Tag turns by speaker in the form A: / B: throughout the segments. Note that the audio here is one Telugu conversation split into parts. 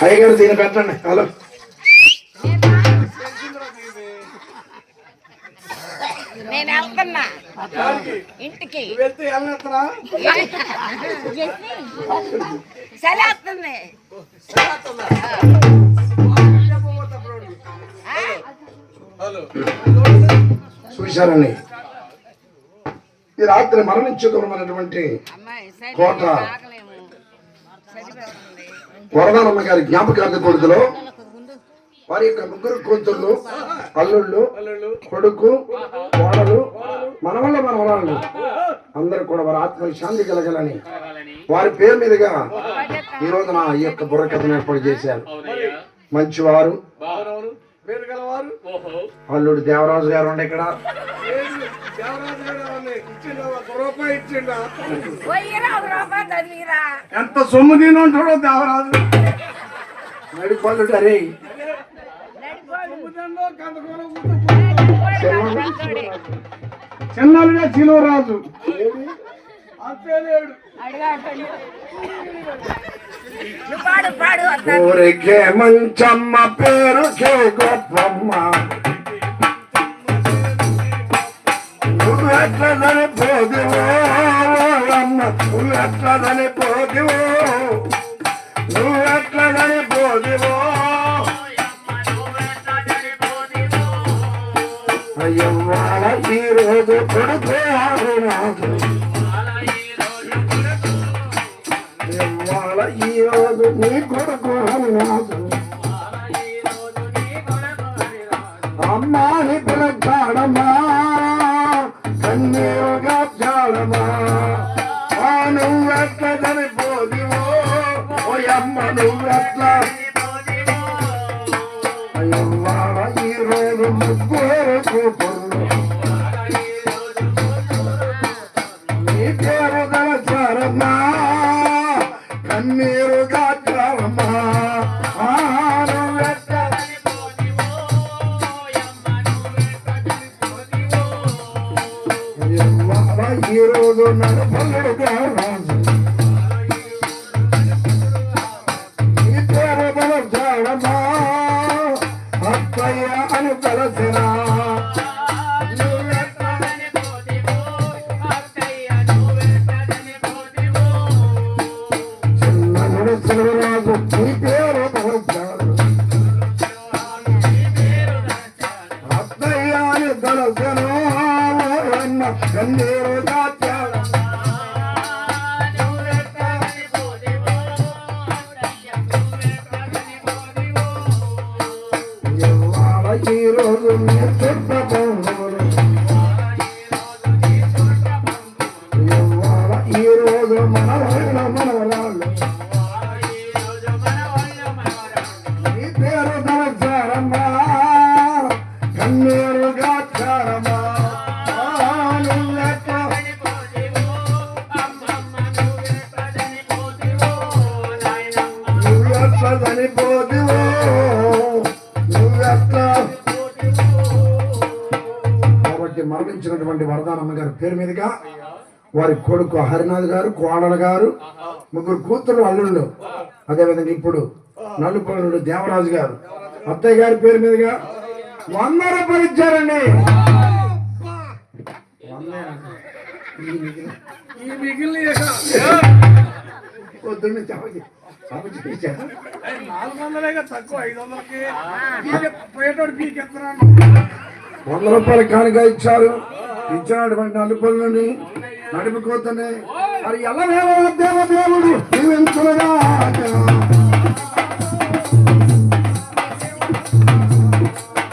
A: అయ్యగారు దీన్ని పెట్టండి. హలో
B: నేను వెళ్తున్నా ఇంటికి. సెలవుతుంది.
A: చూశారని ఈ రాత్రి మరణించుకున్నటువంటి కోట వరదానమ్మ గారి జ్ఞాపకార్థ కొడుకులో వారి యొక్క ముగ్గురు కూతుళ్ళు, అల్లుళ్ళు, కొడుకు, కోడలు, మనవరాళ్ళు అందరూ కూడా వారి ఆత్మ శాంతి కలగాలని వారి పేరు మీదుగా ఈ రోజున ఈ యొక్క బుర్రకథను ఏర్పాటు చేశారు. మంచివారు అల్లుడు దేవరాజు గారు ఉండే ఇక్కడ
C: ఎంత సొమ్ము తిని ఉంటాడో దేవరాజు.
A: నడిపల్లుడు అరే
C: చిన్నలుగా శిలువరాజు అంతేలేడు.
A: ఊరికే మంచమ్మ పేరుకే గొప్పమ్మ నువ్వెట్లదని పోదివో అమ్మ, నువ్వెట్లదని పోదివో, నువ్వెట్లదని పోదివో అయ్యమ్మాల ఈరోజు కొడుకు ఆడునాడు, అయ్యమ్మాల ఈరోజు నీ కొడుకు ఆడునాడు, అమ్మాని పిలచాడమ్మా కన్నీరుగా చాడమా, నువ్వెట్ల చనిపోదివో ఓయమ్మ, నువ్వెట్లా అయ్యమ్మాల ఈరోజు ముగ్గురు కూతుళ్ళు నీ పేరు దళచారమ్మా కన్నీరుగా చాడమ్మా, ఈ రోజు నడపల్లుడు దేవరాజు ఈ పేరు బలచాడమా అత్తయ్య అని తలసినా, చిన్ననుడు శివరాజు ఈ పేరు బలచాడు అత్తయ్య అని తలసినా కన్నీరు ఈ రోజు ఈ రోజు మనవరాళ్ళు ఈ పేరు దళచారమ్మా కన్నీరుగా చారమ్మా, నువ్వెట్లా చనిపోదివో నువ్వెట్లా. కాబట్టి మరణించినటువంటి వరదానమ్మ గారి పేరు మీదుగా వారి కొడుకు హరినాథ్ గారు, కోడలు గారు, ముగ్గురు కూతురు, అల్లుళ్ళు, అదేవిధంగా ఇప్పుడు నలుపల్లుడు దేవరాజు గారు అత్తయ్య గారి పేరు మీదుగా 100 రూపాయలు ఇచ్చారండి.
C: ఈ మిగిలిన
A: పొద్దున్న
C: 400 తక్కువ 500కి పోయేటోడు పీకెత్తున్నాను.
A: 100 రూపాయలు కానుక ఇచ్చారు. ఇచ్చినటువంటి నలుపల్లుని నడిపిపోతనే మరి ఎలా దేవదేవుడు దీవించుగా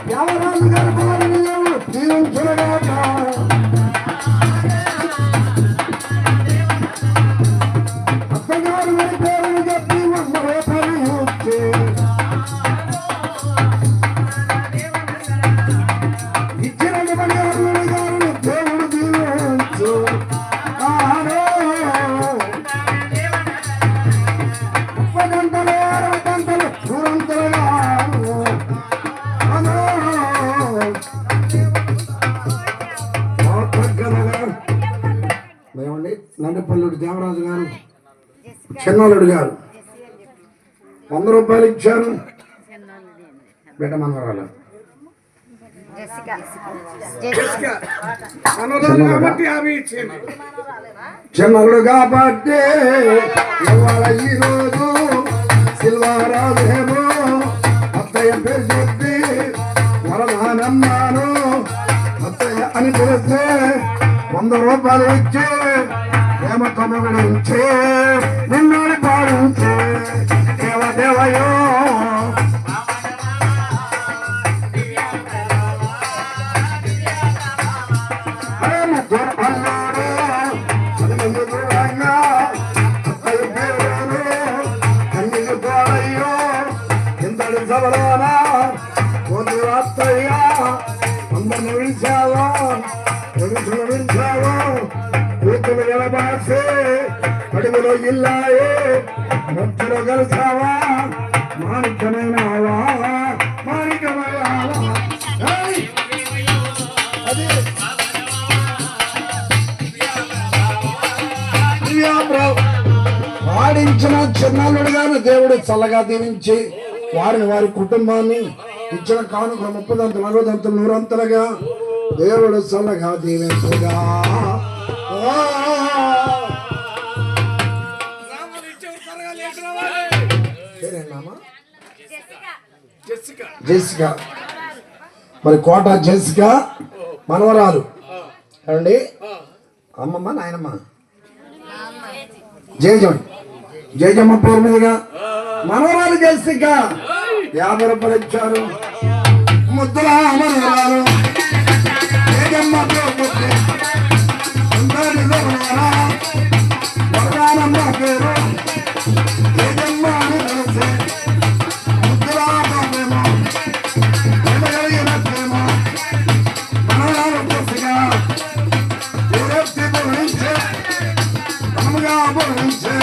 A: దేవరాజు గారి భార్యను దీవించుగా అత్తగారు గారి పేరుని చెప్పి 100 రూపాయలు ఇచ్చి ఇచ్చినటువంటి అల్లుడి గారిని దేవుడు దీవించు. నల్లపల్లుడు దేవరాజు గారు, చిన్నల్లుడు గారు 100 రూపాయలు ఇచ్చాను. బిడ్డ మనవరాలు
C: మనోరాలు కాబట్టి 50 ఇచ్చింది.
A: చిన్నలు కాబట్టి ఇవాళ ఈరోజు సిల్వారాజేమో అత్తయ్య పేరు చెప్పి వరదానన్నాను. అత్తయ్య అని పిలిస్తే 100 రూపాయలు ఇచ్చి ప్రేమతో గురించి నిన్ను పాడించి దేవదేవయో అందరిని విడిచావో ఎడుసులు విడిచావో కూతులు నిలబాసి అడుగులో ఇల్లాయే మధ్యలో కలిసావా మాణిక్యమైనవా మాణిక్యమైనవా అది వాడించిన చిన్నాళ్ళుడుగాను దేవుడు చల్లగా దీవించి వారిని వారి కుటుంబాన్ని ఇచ్చిన కానుక 30 దంతులు 60 దంతులు 100 అంతలుగా దేవుడు చల్లగా దీవించగా. జెసికా మరి కోట జెసికా మనవరాలు అండి. అమ్మమ్మ నాయనమ్మ జయజమ్మ పేరు మీదుగా మనవరాలు జెసికా 50 రూపాయలు ఇచ్చారు. ముద్దుల మనవరాలు జయజమ్మ వరదానమ్మ పేరు జయజమ్మ అని తెలిసి ముద్దుల ప్రేమ ప్రేమ మనవరాలు జెసికా పూరెత్తి గురించి మనముగా గురించి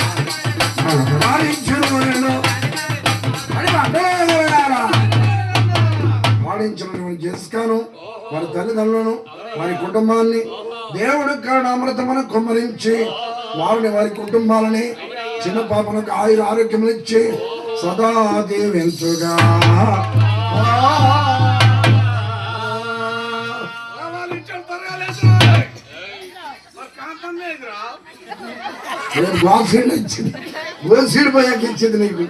A: వాడించినటువంటి జెసికాను వారి తల్లిదండ్రులను వారి కుటుంబాన్ని దేవుడు కరుణామృతమును కుమ్మరించి వారిని వారి కుటుంబాలని చిన్న పాపలకు ఆయుర ఆరోగ్యములు ఇచ్చి సదా దీవించుగా. గ్లాసీలు ఇచ్చింది గోసీడు పోయాక ఇచ్చింది నీకు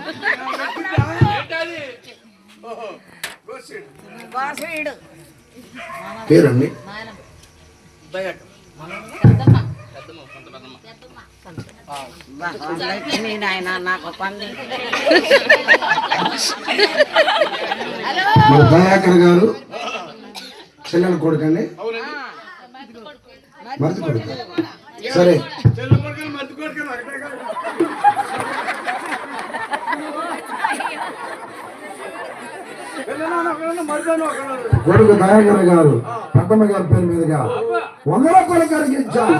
A: పేరండి. మన దయాకర్ గారు చెల్లెల కొడుకండి మరిది కొడుకు. సరే కొడుకు దయాకర్ గారు పెద్దమ్మ గారి పేరు మీదుగా 100 రూపాయలు కలిగించారు.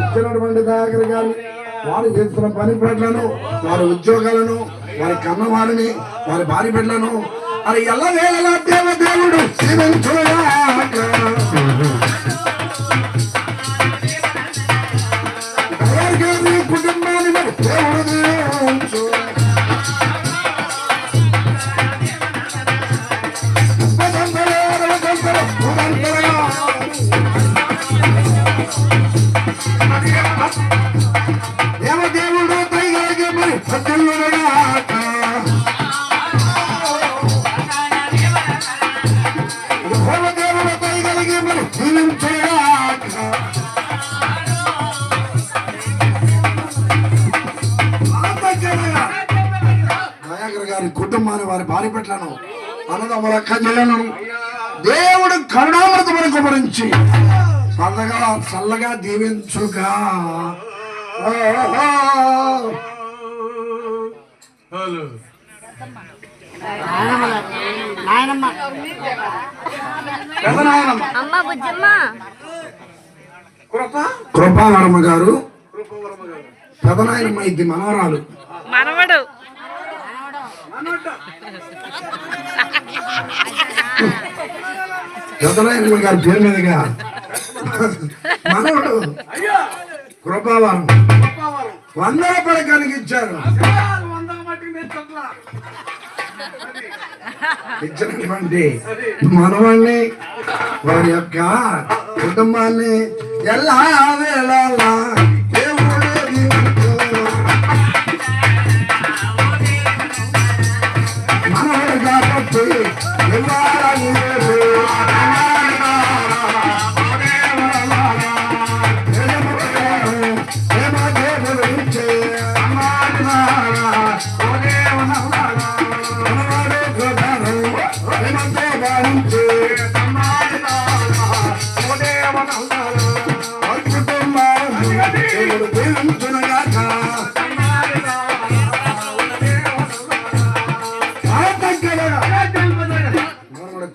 A: ఇచ్చినటువంటి దయాకర్ గారు వారు చేస్తున్న పని బిడ్డలను వారి ఉద్యోగాలను వారి కన్నవారిని వారి భార్య బిడ్డలను అది ఎలా వేళలా దేవదేవుడు కుటుంబాన్ని మరి దేవుడు దీవించు. దేవదేవుడు దయగలిగే మరి సత్యులుగాక దేవదేవుడు దయగలిగే మరి దీవించుగాక. నాయకుడు గారి కుటుంబాన్ని వారి భార్య బిడ్డలను అన్నదమ్ముల అక్క చెల్లెలను దేవుడు కరుణామృతమును కుమ్మరించి చల్లగా దీవించుగా. కృపావరమ్మ గారు పెదనాయనమ్మ ఇది మనవరాలు
B: మనవడు
A: పెదనాయనమ్మ గారి పేరు మీదుగా మనవడు కృపావరం 100 రూపాయలు కలిగించారు. ఇచ్చినటువంటి మనవాణ్ణి వారి యొక్క కుటుంబాన్ని ఎలా వేళలా దేవుడు దీవించు. మనవాడు కాబట్టి ఇవ్వాలని లేదు.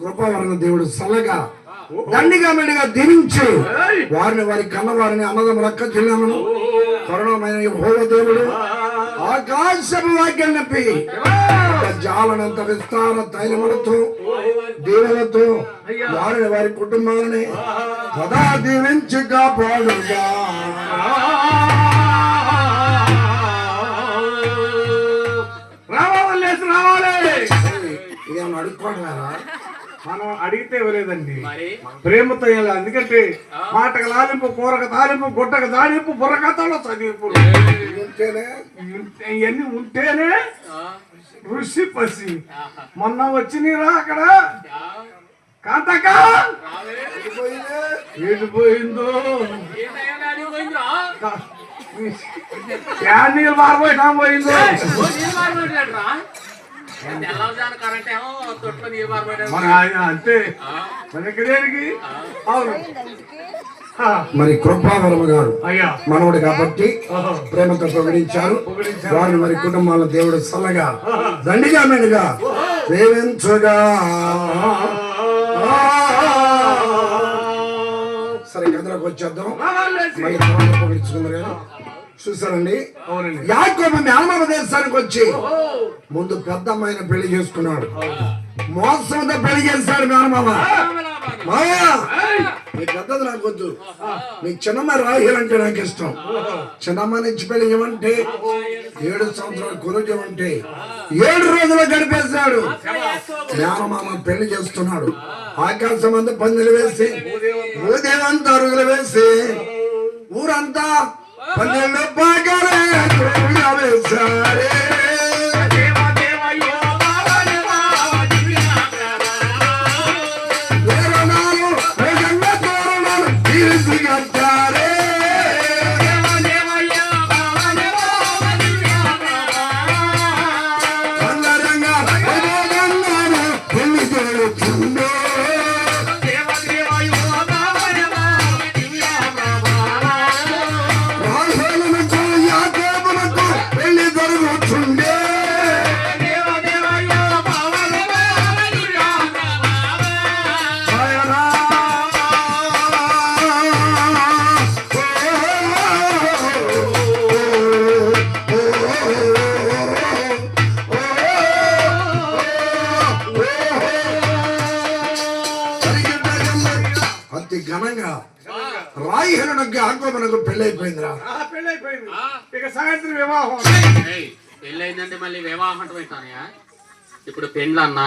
A: కృపావరణ దేవుడు సలగా దండిగా మెండిగా దీవించి వారిని వారి కన్నవారిని అన్నదం రక్క జిల్లాలను కరుణమైన యెహోవా దేవుడు ఆకాశపు వాక్యం నప్పి జాలనంత విస్తార తైలములతో దీవులతో వారిని వారి కుటుంబాలని సదా దీవించి కాపాడుగా. ఇదేమన్నా అడుక్కోవడమేనా?
C: మనం అడిగితే ఇవ్వలేదండి, ప్రేమతో ఇవ్వాలి. ఎందుకంటే మాటకు లాలింపు, కూరకు తాలింపు, గుట్టకు దాడింపు, బుర్రకథలో చదివింపు ఇవన్నీ ఉంటేనే ఋషి పసి. మొన్న వచ్చినరా అక్కడ కాంతక ఏడిపోయిందో నీళ్ళు మారిపోయినా పోయిందో. అంతే మనకి దేనికి. అవును
A: మరి కృపావరమ గారు మనవుడు కాబట్టి ప్రేమతో పొగిడించారు. వారిని మరి కుటుంబాల దేవుడు సల్లగా దండిగా మెండుగా దీవించుగా. సరే కథలకు వచ్చేద్దాం. మళ్ళీ పొగిడించుకుందరు కదా. చూసారండి, యాకోబు మేనమామ దేశానికి వచ్చి ముందు పెద్ద అమ్మాయిని పెళ్లి చేసుకున్నాడు. మోసంతో పెళ్లి చేశాడు మేనమామ. నీ పెద్దది నాకు వద్దు, నీ చిన్నమ్మ రాహిల్ అంటే నాకు ఇష్టం. చిన్నమ్మ నుంచి పెళ్లి ఇవ్వంటే 7 సంవత్సరాలు కొనుగోమంటే 7 రోజులు గడిపేశాడు. మేనమామ పెళ్లి చేస్తున్నాడు. ఆకాశం అంతా పందిలు వేసి భూదేవంతా అరుగులు వేసి ఊరంతా పందిళ్ళు బాగానే వేశారే. ఘనంగా రాయిహనుడికి యాకోబునకు పెళ్లి అయిపోయిందిరా.
C: పెళ్ళైపోయింది. ఇక సాయంత్రం వివాహం.
D: పెళ్ళైందంటే మళ్ళీ వివాహం అంటాయా? ఇప్పుడు పెండ్లు అన్నా,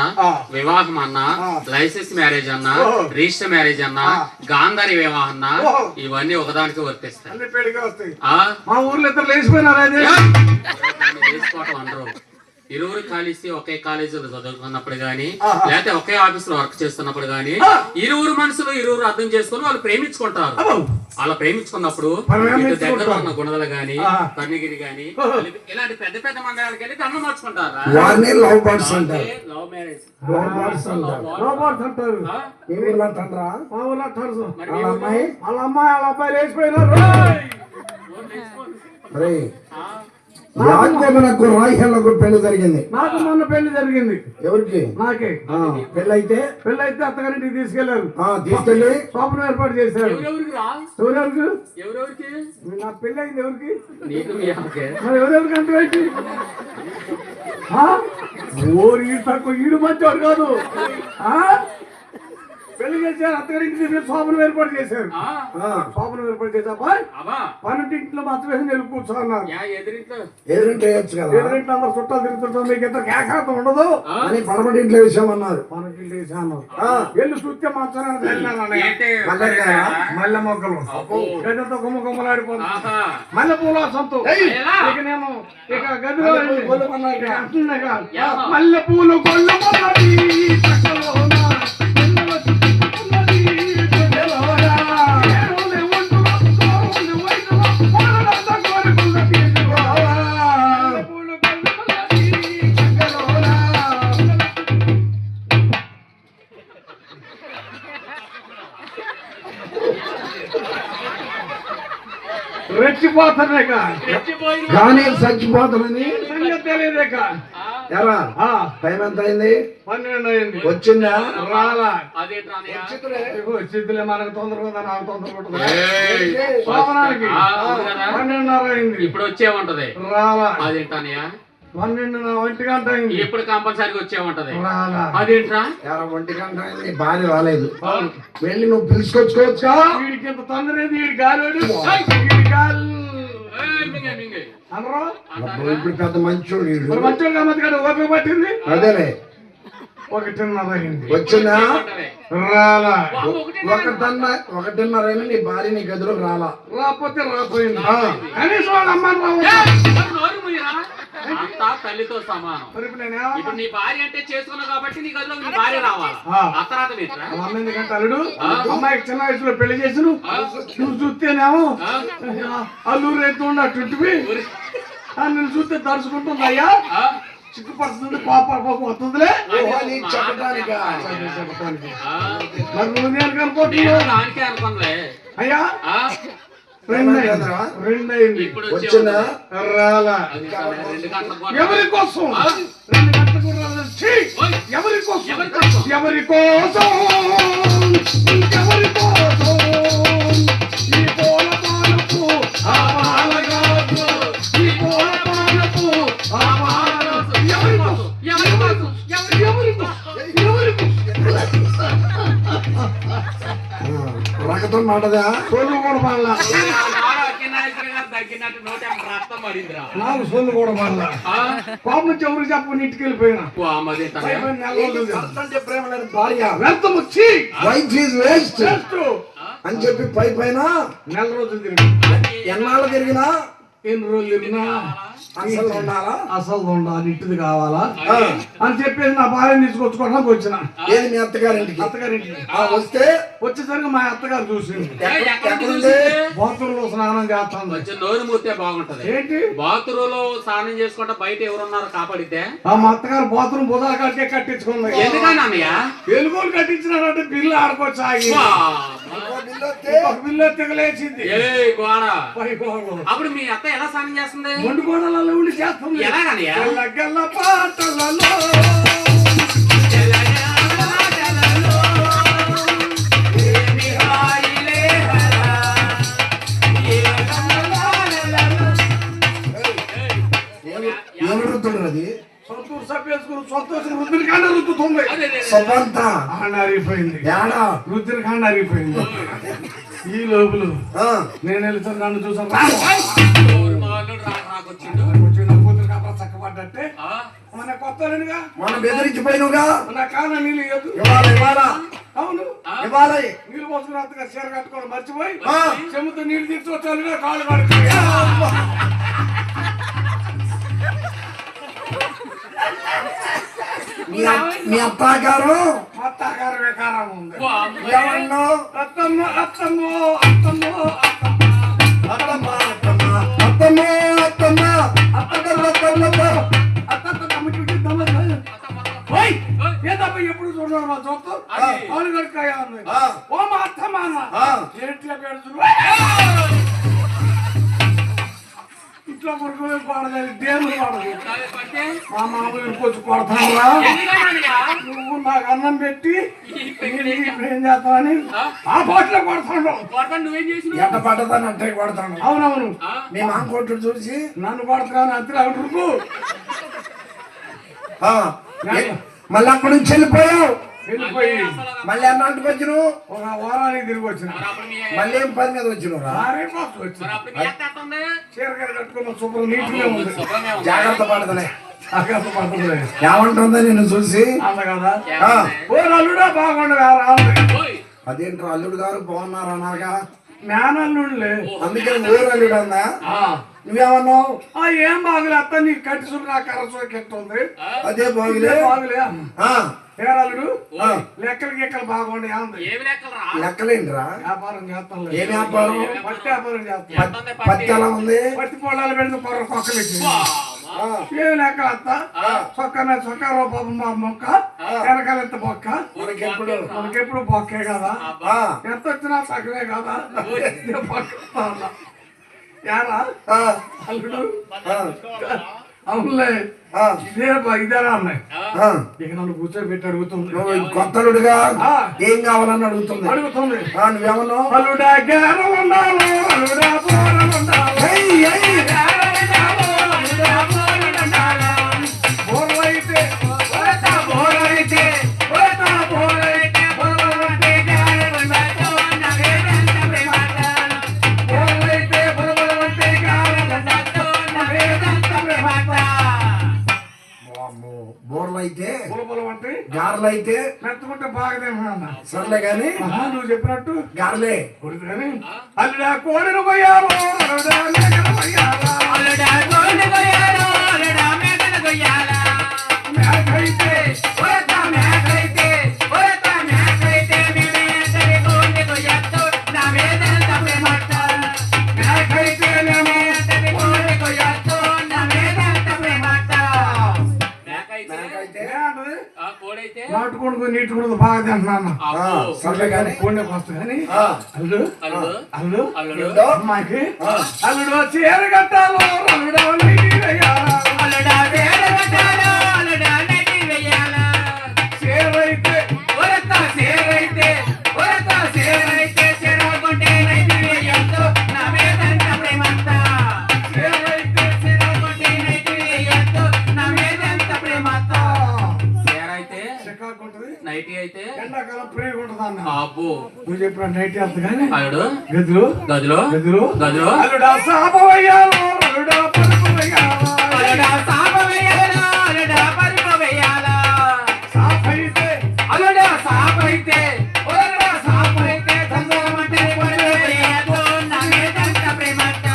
D: వివాహం అన్నా, లైసెన్స్ మ్యారేజ్ అన్నా, రిజిస్టర్ మ్యారేజ్ అన్నా, గాంధారి వివాహం అన్నా, ఇవన్నీ ఒకదానికి వర్తిస్తాయి.
C: మా ఊర్లో ఇద్దరు లేచిపోయినారా?
D: వేసుకోవటం అందరూ ఇరువురు కలిసి ఒకే కాలేజీలో చదువుకున్నప్పుడు గానీ, లేకపోతే ఒకే ఆఫీస్ లో వర్క్ చేస్తున్నప్పుడు గానీ, ఇరువురు మనుషులు ఇరువురు అర్థం చేసుకుని వాళ్ళు ప్రేమించుకుంటారు. అలా ప్రేమించుకున్నప్పుడు దగ్గర ఉన్న గుణదల గాని, కర్ణగిరి గాని, ఇలాంటి పెద్ద పెద్ద మందిరాలకు వెళ్ళి దండం మార్చుకుంటారు.
A: లవ్ బర్డ్స్ అంటారు.
D: లవ్ మ్యారేజ్
C: అంటారు. వాళ్ళ అబ్బాయి లేచిపోయినారు.
A: యాకోబునకు రాయిహనులకు పెళ్లి జరిగింది.
C: నాకు మొన్న పెళ్లి జరిగింది.
A: ఎవరికి?
C: నాకే. పెళ్ళైతే అత్తగారింటికి తీసుకెళ్లారు.
A: తీసుకెళ్ళి
C: శోభనం ఏర్పాటు చేశారు.
D: ఎవరెవరికి?
C: నా పెళ్లి అయింది ఎవరికి?
D: ఎవరెవరికి
C: అంటే ఓరు తక్కువ ఈడు మంచివాడు కాదు. పెళ్లి చేశారు అత్తగారింటి తీసుకెళ్ళి శోభను ఏర్పాటు చేశారు. శోభను ఏర్పాటు చేశాపా 12 ఇంట్లో మచ్చ వేసి వెళ్ళి కూర్చోన్నారు.
A: ఎదురింటి వేయచ్చు కదా,
C: ఎదురింట్లో అందరు చుట్టాలు తిరుగుతుంటాం, మీకు ఇద్దరు కేకాతం ఉండదు
A: అని 12 ఇంట్లో వేసామన్నారు.
C: 12 ఇంట్లో వేసాను. వెళ్ళి చూస్తే మంచాన్ని మల్లె మొక్కలు గదితో గుమ్మ గుమ్మలాడిపోతుంది. మల్లె పూల సొంతం. ఇక నేను ఇక గదిలో మల్లె పూలు గొల్లు రెచ్చిపోతానే
A: కానీ చచ్చిపోతానని
C: సంగతి తెలియదే
A: ఎరా టైం ఎంత అయింది?
C: 12 అయింది.
A: వచ్చిందా?
C: రాలా.
D: అదేంటి
C: వచ్చిద్దిలే, మనకు తొందరగా ఉందా, నాకు తొందరగా ఉంటుంది. శోభనానికి 12:30 అయింది.
D: ఇప్పుడు వచ్చే ఉంటది.
C: రాలా.
D: అదేంటనయ్య
C: 12:01 గంట అయింది.
D: ఎప్పుడు కంపల్సరీగా వచ్చే ఉంటది.
C: రాలా.
D: అదేంట్రా
A: 1 గంట అయింది, భార్య రాలేదు. వెళ్ళి నువ్వు పిలుచుకొచ్చుకోవచ్చా?
C: వీడికి ఇంత తొందర ఏంది? వీడి గాలి అనరు.
A: ఇప్పుడు పెద్ద మంచోడు వీడు.
C: మంచోడు గమ్మత్ గారు ఓపిక పట్టింది.
A: అదేలే
C: 1:30 అయింది.
A: వచ్చిందా?
C: రాలా.
A: 1:30 అయినా నీ భార్య నీ గదిలో రాలా.
C: రాకపోతే రాపోయింది. కనీసం వాళ్ళ అమ్మని
D: అంతా తల్లితో సమానం. ఇప్పుడు నీ భార్య అంటే చేసుకున్నావు కాబట్టి నీ గదిలో నీ భార్య రావాలి. ఆ తర్వాత
C: ఎందుకంటే అల్లుడు అమ్మాయికి చిన్న వయసులో పెళ్లి చేసి నువ్వు చూస్తేనేమో అల్లూరు ఎత్తుండ చుట్టువి నేను చూస్తే తరుచుకుంటుంది. అయ్యా సిగ్గుపడుతుంది, పాప వస్తుందిలే
A: చెప్పడానికి.
C: మరి నువ్వు నేను కనుకోవట్లేదు.
D: దానికే అనుకోలే
C: అయ్యా 2 అయింది.
A: వచ్చిందా?
C: రాలా.
D: 2 గంటల
C: ఎవరి కోసం? 2 గంటలకు ఎవరి కోసం? ఎవరి కోసం? ఎవరి కోసం? ఈ పూల పాలకు ఆ పాలగాకు, ఈ పూల పాలకు ఆ పాలగాకు. ఎవరి కోసం? ఎవరి కోసం? ఎవరి కోసం? ఎవరి కోసం?
A: రకతం మాటదా?
C: సొల్లు కూడా పడలా.
D: తగ్గినట్టు నోట రక్తం పడిందిరా.
C: నాకు సొల్లు కూడా పడలా. పాప నుంచి ఎవరికి చెప్పని ఇంటికి వెళ్ళిపోయినా
A: ప్రేమ లేని భార్య
C: వ్యర్థం వచ్చి
A: వైఫ్ ఈజ్ వేస్ట్ అని చెప్పి పైన
C: 4 రోజులు తిరిగి
A: ఎన్నాళ్ళు తిరిగినా
C: ఎన్ని రోజులు తిరిగినా
A: అసలు ఉండాలా?
C: అసలు ఉండాలి, ఇంటిది కావాలా అని చెప్పేసి నా భార్యను తీసుకొచ్చుకోవడానికి వచ్చిన.
A: ఏది మీ అత్తగారింటికి?
C: అత్తగారింటికి
A: వస్తే
C: వచ్చేసరికి మా అత్తగారు చూసింది
A: ఎక్కడుంది?
C: బాత్రూంలో స్నానం చేస్తాను.
D: కొంచెం నోరు మూస్తే బాగుంటది.
C: ఏంటి
D: బాత్రూమ్ లో స్నానం చేసుకుంటా బయట ఎవరున్నారో కాపాడితే
C: మా అత్తగారు బాత్రూమ్ బుధాల కట్టే కట్టించుకుంది.
D: ఎందుకని అన్నయ్య
C: వెలుగులు కట్టించినారంటే బిల్లు ఆడుకోవచ్చు. బిల్లు తెగలేసింది.
D: అప్పుడు మీ అత్త ఎలా స్నానం చేస్తుంది?
C: 2 గోడలలో ఉండి చేస్తుంది.
D: ఎలాగనయ్య?
C: గల్ల పాటలలో
A: ఏమి రుద్దుడు అది?
C: సంతూరు సభ్యేసుకుని సంతోషం రుద్రకాండ రుద్దుతుంది.
A: సమంత
C: అరిగిపోయింది.
A: ఏడా
C: రుద్రకాండ అరిగిపోయింది. ఈ లోపల నేను వెళ్తాను, నన్ను చూసాను చక్కబడ్డట్టే మన కొత్తగా
A: మన బెదిరించిపోయినగా
C: నా కాళ్ళ నీళ్ళు
A: ఇవ్వాలా?
C: అవును
A: ఇవ్వాలి.
C: నీళ్ళు పోసుకుని అంతగా చీర కట్టుకోవడం మర్చిపోయి చెముతో నీళ్ళు తీసుకొచ్చాను కాళ్ళు కడుతుంది.
A: మీ అత్తగారు
C: అత్తగారు వికారం ఉంది.
A: ఎవరినో
C: అత్తమ్మ అత్తమ్మ అత్తమ్మ
A: అత్తమ్మ అత్తమ్మ అత్తమ్మ
C: ఎప్పుడు చూడరు మా చూస్తూ అవును గడికాయ ఓ మా అత్తమ్మ ఏంటి ఇంట్లో కొడుకు కొడలేదు, దేవుడు కొడదు. మా మామూలు ఇంకొచ్చి కొడతానురా, నువ్వు నాకు అన్నం పెట్టి ఏం చేస్తావని ఆ పాటలో కొడతాడు.
A: ఎంట పడ్డదని అంటే కొడతాను.
C: అవునవును,
A: మీ మామ కొట్టుడు చూసి
C: నన్ను కొడతాను అంతే అడుగు.
A: మళ్ళీ అక్కడి నుంచి వెళ్ళిపోయావు.
C: వెళ్ళిపోయి
A: మళ్ళీ అన్నాటికి వచ్చిన
C: ఒక వారానికి తిరిగి వచ్చిన.
A: మళ్ళీ ఏం పని మీద వచ్చినరా?
C: వచ్చిన చీరగారు కట్టుకున్న శుభ్రం నీట్గా ఉంది.
A: జాగ్రత్త పడతలే,
C: జాగ్రత్త పడుతుంది.
A: ఏమంటుందో నిన్ను చూసి.
C: అంత కదా
A: ఆ,
C: ఓ అల్లుడా బాగుండగా
A: అదేంట్రా అల్లుడు గారు బాగున్నారు అన్నారుగా,
C: మేనల్లుండే
A: అందుకని ఊరు అల్లుడు అందా? నువ్వేమన్నావు?
C: ఏం బాగులే అత్త నీకు కట్టి చూడు నా కర్ర ఎట్టుంది.
A: అదే బాగులే.
C: బాగులే
A: ఆ,
C: పేరల్లుడు
A: ఆ,
C: లెక్కలు గిక్కలు బాగుండే అంది.
A: లెక్కలేంట్రా?
C: వ్యాపారం చేస్తాం.
A: ఏ వ్యాపారం?
C: పత్తి వ్యాపారం చేస్తాం.
A: పత్తి ఎలా ఉంది?
C: పత్తి పొలాలు పెడితే కొర్ర కొక్కలు ఇచ్చింది.
A: ఆ,
C: ఏమి లెక్కలు అత్త చొక్క రూపాయలు మా మొక్క వెనకాల ఎంత బొక్క
A: మనకెప్పుడు?
C: మనకెప్పుడు బొక్కే కదా.
A: ఆ,
C: ఎంత వచ్చినా సగమే కదా. యారా
A: ఆ,
C: అల్లుడు
A: ఆ,
C: అవునులే
A: ఆ,
C: ఇదేనా అన్నాయి.
A: ఆ.
C: ఇక నన్ను కూర్చోబెట్టి అడుగుతుంది.
A: నువ్వు కొత్త అల్లుడుగా ఏం కావాలని అడుగుతుంది.
C: అడుగుతుంది
A: నువ్వేమన్నావు?
C: అల్లుడా గేరం ఉండాలి, అల్లుడా పోరం ఉండాలి.
A: ఏయ్, ఏయ్.
C: బోర్లైతే బోరతా బోరైతే బోరతా బోరైతే బోరబోరంటే గారె ఉండొచ్చు నవేదంత ప్రేమట. బోర్లైతే బోరబోరంటే గారె ఉండొచ్చు నవేదంత ప్రేమట.
A: బోర్లు అయితే
C: బోరబోరం అంటే
A: గారెలు అయితే
C: మెత్తకుంటే బాగదేమన్నా.
A: సర్లే గాని
C: నువ్వు చెప్పినట్టు
A: గారెలే.
C: కానీ అల్లుడా కోడిని కొయ్యారు, అల్లుడా మేకను కొయ్యాలా.
B: అల్లుడా కోడిని కొయ్యారు, అల్లుడా మేకను కొయ్యాలా.
C: మేకైతే
B: ఒరత మేకైతే ఒరత మేకైతే మేమే అందరి కోడిని కొయ్యొచ్చు నా వేదంత ప్రేమట.
C: మేకైతేనేమో
B: అందరి కోడిని కొయ్యొచ్చు నా వేదంత ప్రేమట.
A: నాకైతే
D: కోడైతే
C: నాటుకోడుకు నీటుకోడుకు బాగా తింటున్నాను.
A: సర్లే గాని
C: కోడికి వస్తా కానీ
A: ఆ,
C: అల్లుడు
D: అల్లుడు
C: అల్లుడు
D: అల్లుడు
C: అమ్మాయికి అల్లుడు చీర కట్టాలో అల్లుడు నీటి వేయాలా.
B: అల్లుడా వేడ కట్టాలో అల్లుడా నెట్టి వేయాలా.
C: చీరైతే
B: ఒరత సేరైతే ఒరత సేరైతే చెరగొంటే నెట్టి వేయొచ్చు నా వేదంత ప్రేమట.
C: చీరైతే
B: చెరగొంటే నెట్టి వేయొచ్చు నా వేదంత ప్రేమట.
D: సేరైతే
C: చికాకు ఉంటుంది,
D: నైటీ అయితే
C: ఎండాకాలం ఫ్రీగా ఉంటుంది అన్న.
D: అబ్బో
C: నువ్వు చెప్పిన నైట్ అంత కానీ
D: అల్లుడు
C: గదులు
D: గదిలో
C: గదులు
D: గదిలో
C: అల్లుడా సాప వేయాలో అల్లుడా పరుపు వేయాలా.
B: అల్లుడా సాప వేయాలా, అల్లుడా పరుపు వేయాలా.
C: సాపైతే
B: అల్లుడా సాపైతే ఒరడా సాపైతే చంద్రమంటే పరుపు వేయొచ్చు నా వేదంత ప్రేమట.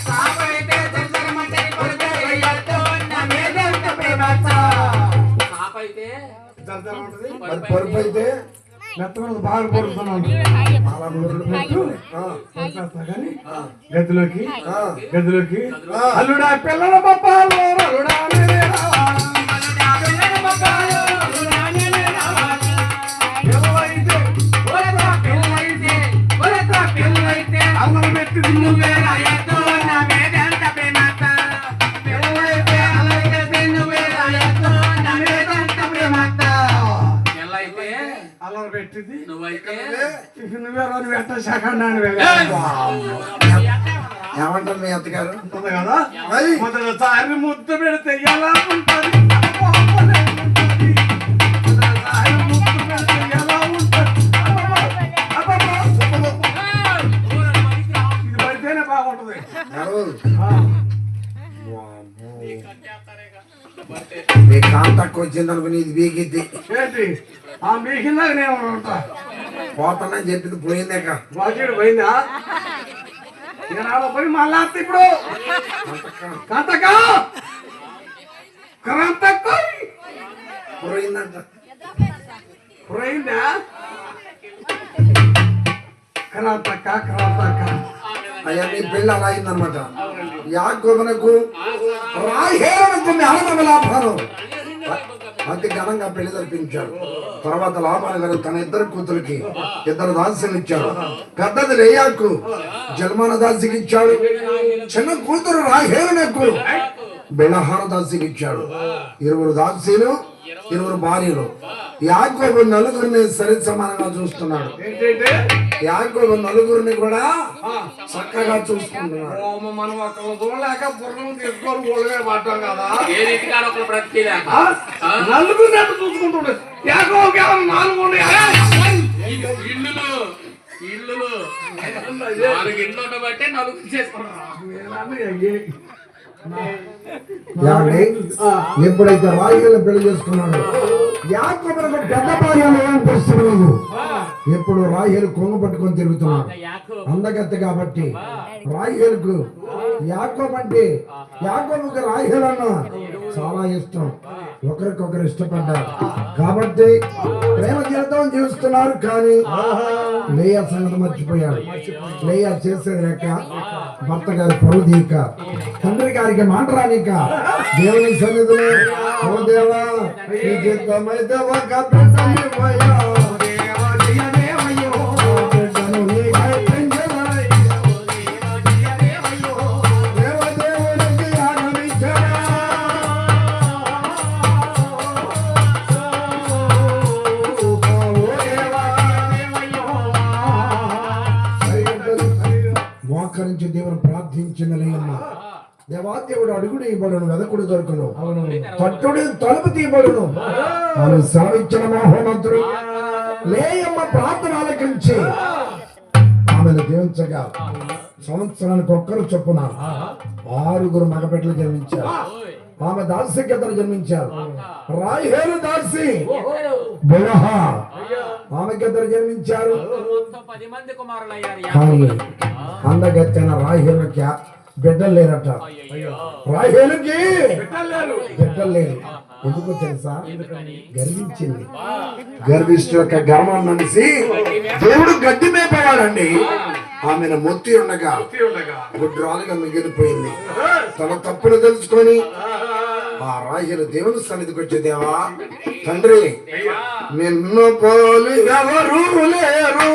B: సాపైతే చంద్రమంటే పరుపు వేయొచ్చు నా వేదంత ప్రేమట.
D: సాపైతే
C: జర్దన ఉంటుంది,
A: మరి పరుపు అయితే
C: మెత్తగా బాగా పడుతున్నాను.
A: అలా బోర్లు. ఆ,
C: కానీ గదిలోకి
A: ఆ,
C: గదిలోకి అల్లుడా పిల్లల పప్పాలు అల్లుడా నేనే రావాలా.
B: అల్లుడా పిల్లని పప్పాలు అల్లుడా నేనే రావాలా.
C: పిల్లలైతే
B: ఒరడా పిల్లైతే ఒరడా పిల్లైతే
C: అన్నం పెట్టి
B: నువ్వే రాయొచ్చు నా వేదంత ప్రేమట. పిల్లైతే అలైతే నువ్వే రాయొచ్చు నా వేదంత ప్రేమట.
D: ఎల్లైతే
C: అలా పెట్టింది.
D: నువ్వైతే
C: ఇక నువ్వే రోజు పెట్ట సెకండ్ అని
A: ఏమంటారు మీ అత్తగారు?
C: ఉంటుంది కదా.
A: మరి
C: మొదటిసారి ముద్దు పెడితే ఎలా ఉంటుంది, అబ్బబ్బబ్బలే ఉంటుంది. మొదటిసారి ముద్దు పెడితే ఎలా ఉంటుంది, అబ్బబ్బబ్బ. ఇది పడితేనే బాగుంటుంది.
A: ఎవరు?
C: ఆ,
A: వామ్మో. మీ కాంతకు వచ్చింది అనుకుని ఇది బీగిద్ది.
C: ఏంటి ఆ మీకిందాక నేను ఉంటా.
A: పోతానని చెప్పింది పోయిందేక.
C: వాకిడు పోయిందా? నేను ఆడ పోయి మళ్ళా వస్తా ఇప్పుడు. కాంతక క్రాంతకు
A: పోయిందంట.
C: పోయిందా? క్రాంతక క్రాంతక
A: అవన్నీ పెళ్ళి అలా అయిందనమాట. యాకోబునకు రాహేలునకు మేనమామ లాభాను అతి ఘనంగా పెళ్లి జరిపించాడు. తర్వాత లాభాలు గారు తన ఇద్దరు కూతురికి ఇద్దరు దాసులు ఇచ్చాడు. పెద్దది లేయాకు జల్మాన దాసికి ఇచ్చాడు. చిన్న కూతురు రాహేలునకు బిలహార దాసికి ఇచ్చాడు. 20 దాసీలు 20 భార్యలు. యాకోబు నలుగురిని సరి సమానంగా చూస్తున్నాడు.
C: ఏంటంటే
A: యాకోబు నలుగురిని కూడా చక్కగా చూసుకుంటున్నాడు.
C: మనం అక్కడ చూడలేక బుర్రం తీసుకొని ఊళ్ళగా పడ్డాం కదా.
D: ఏ రీతిగా ఒకరు బ్రతికేదాక
C: నలుగురిని ఎట్లా చూసుకుంటుండే యాకోబు కేవలం 4 ఉన్నాయా?
D: ఇల్లులు ఇల్లులు 4 ఇళ్ళు ఉండబట్టే 4 చేసుకుంటారు.
A: ఏమండి? ఎప్పుడైతే రాహేలు పెళ్లి చేసుకున్నాడు యాకోబుకు పెద్ద భార్యలు ఏమనిపిస్తున్నాడు. ఎప్పుడు రాహేలు కొంగు పట్టుకొని తిరుగుతున్నాడు. అందగత్తె కాబట్టి రాహేలుకు యాకోబు అంటే యాకోబుకు రాహేలు అన్న చాలా ఇష్టం. ఒకరికొకరు ఇష్టపడ్డారు కాబట్టి ప్రేమ జీవితం జీవిస్తున్నారు. కానీ లేయా సంగతి మర్చిపోయాడు. లేయా చేసేది లేక భర్త గారి పరువు తీయక తండ్రి గారికి మాట రానిక దేవుని సన్నిధిలో ఓ దేవా ఈ జీవితమైతే ఒక బిడ్డని పోయా. బిడ్డను నీకై పెంచదై. దేవదేవునికి యాగమిచ్చరా. మోకరించి దేవుని ప్రార్థించిన లేయమ్మ. దేవాదేవుడు అడుగుడు ఇవ్వడును, వెదకుడు దొరుకును, తట్టుడు తలుపు తీయబడును అని సెలవిచ్చిన మహోన్నతుడు. లేయమ్మ ప్రార్థన ఆలకించి ఆమెను దీవించగా సంవత్సరానికి ఒక్కరు చొప్పున 6 మగపెట్టలు జన్మించారు. ఆమె దాస్యకతలు జన్మించారు. రాహేలు దాసి బులహా ఆమెకిద్దరు జన్మించారు.
D: మొత్తం 10 మంది కుమారులు అయ్యారు.
A: కానీ అందగత్తెన రాహేలుకి బిడ్డలు లేరట. రాహేలుకి బిడ్డలు లేరు. ఎందుకో తెలుసా? గర్వించింది. గర్విష్ఠ యొక్క గర్వం నడిసి దేవుడు గడ్డి మేపవాడండి. ఆమెను మొత్తి ఉండగా గుడ్రాలుగా మిగిలిపోయింది. తన తప్పును తెలుసుకొని ఆ రాహేలు దేవుని సన్నిధికి వచ్చే దేవా తండ్రి నిన్ను పోలు ఎవరు లేరు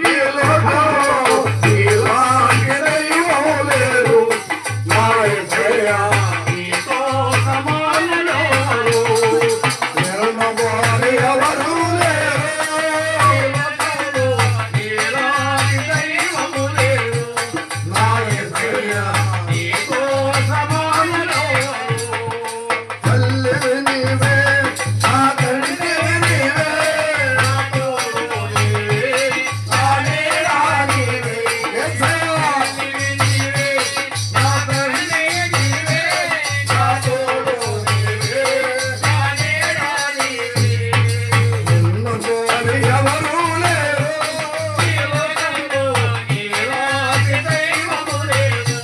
A: ఈ లోకంలో, ఇలాంటి దైవం లేరు. నా యేసయ్యా నీతో సమానులెవరు. నిన్ను పోలు ఎవరు లేరు ఈ లోకంలో, ఇలాంటి దైవం లేరు. నా యేసయ్యా నీతో సమానులెవరు. తల్లివి నీవే, నా తండ్రివి నీవే, నా తోడు నీవే, నా నీడ నీవే. యేసయ్యా నీవే, నా తండ్రి నీవే, నా తోడు నీవే, నా నీడ నీవే. నిన్ను పోలి ఎవరు లేరు ఈ లోకంలో, ఇలాంటి దైవము లేరు.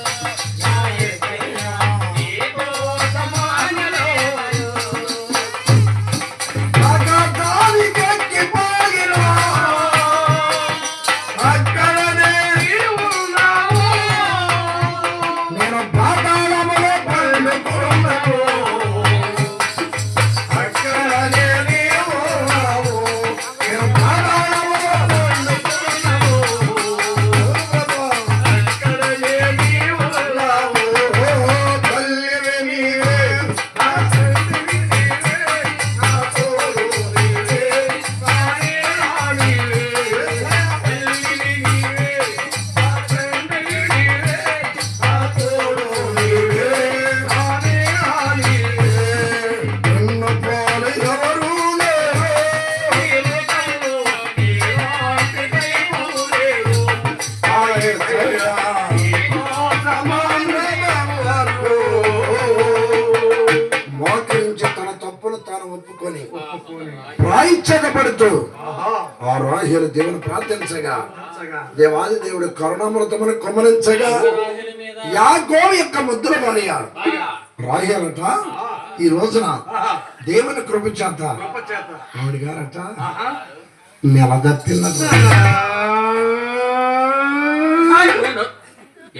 A: నా యేసయ్యా నీతో సమానులెవరు. ఆకాశానికెక్కిపోయినా అక్కడనే నీవు ఉన్నావు. నేను పాతాళములో పండుకున్నాను. అక్కడనే నీవు ఉన్నావు. నేను పాతాళములో పండుకున్నాను. అక్కడనే నీవు ఉన్నావు. తల్లివి నీవే, నా తండ్రివి నీవే, నా తోడు నీవే, నా నీడ నీవే. తల్లివి నీవే, నా తండ్రివి నీవే, నా తోడు నీవే, నా నీడ నీవే. నిన్ను పోలి ఎవరు లేరు ఈ లోకంలో, ఇలాంటి దైవము లేరు. నా యేసయ్యా నీతో సమానులెవరు. మోకరించి తన తప్పును తాను ఒప్పుకొని ప్రాయశ్చిత్తపడుతూ ఆ రాహేలు దేవుని ప్రార్థించగా దేవాది దేవుడు కరుణామృతమును కొమ్మరించగా యాకోబు యొక్క ముద్దుల భార్య రాహేలట ఈ రోజున దేవుని కృప చేత ఆవిడ గారట నెలదప్పిల్లట.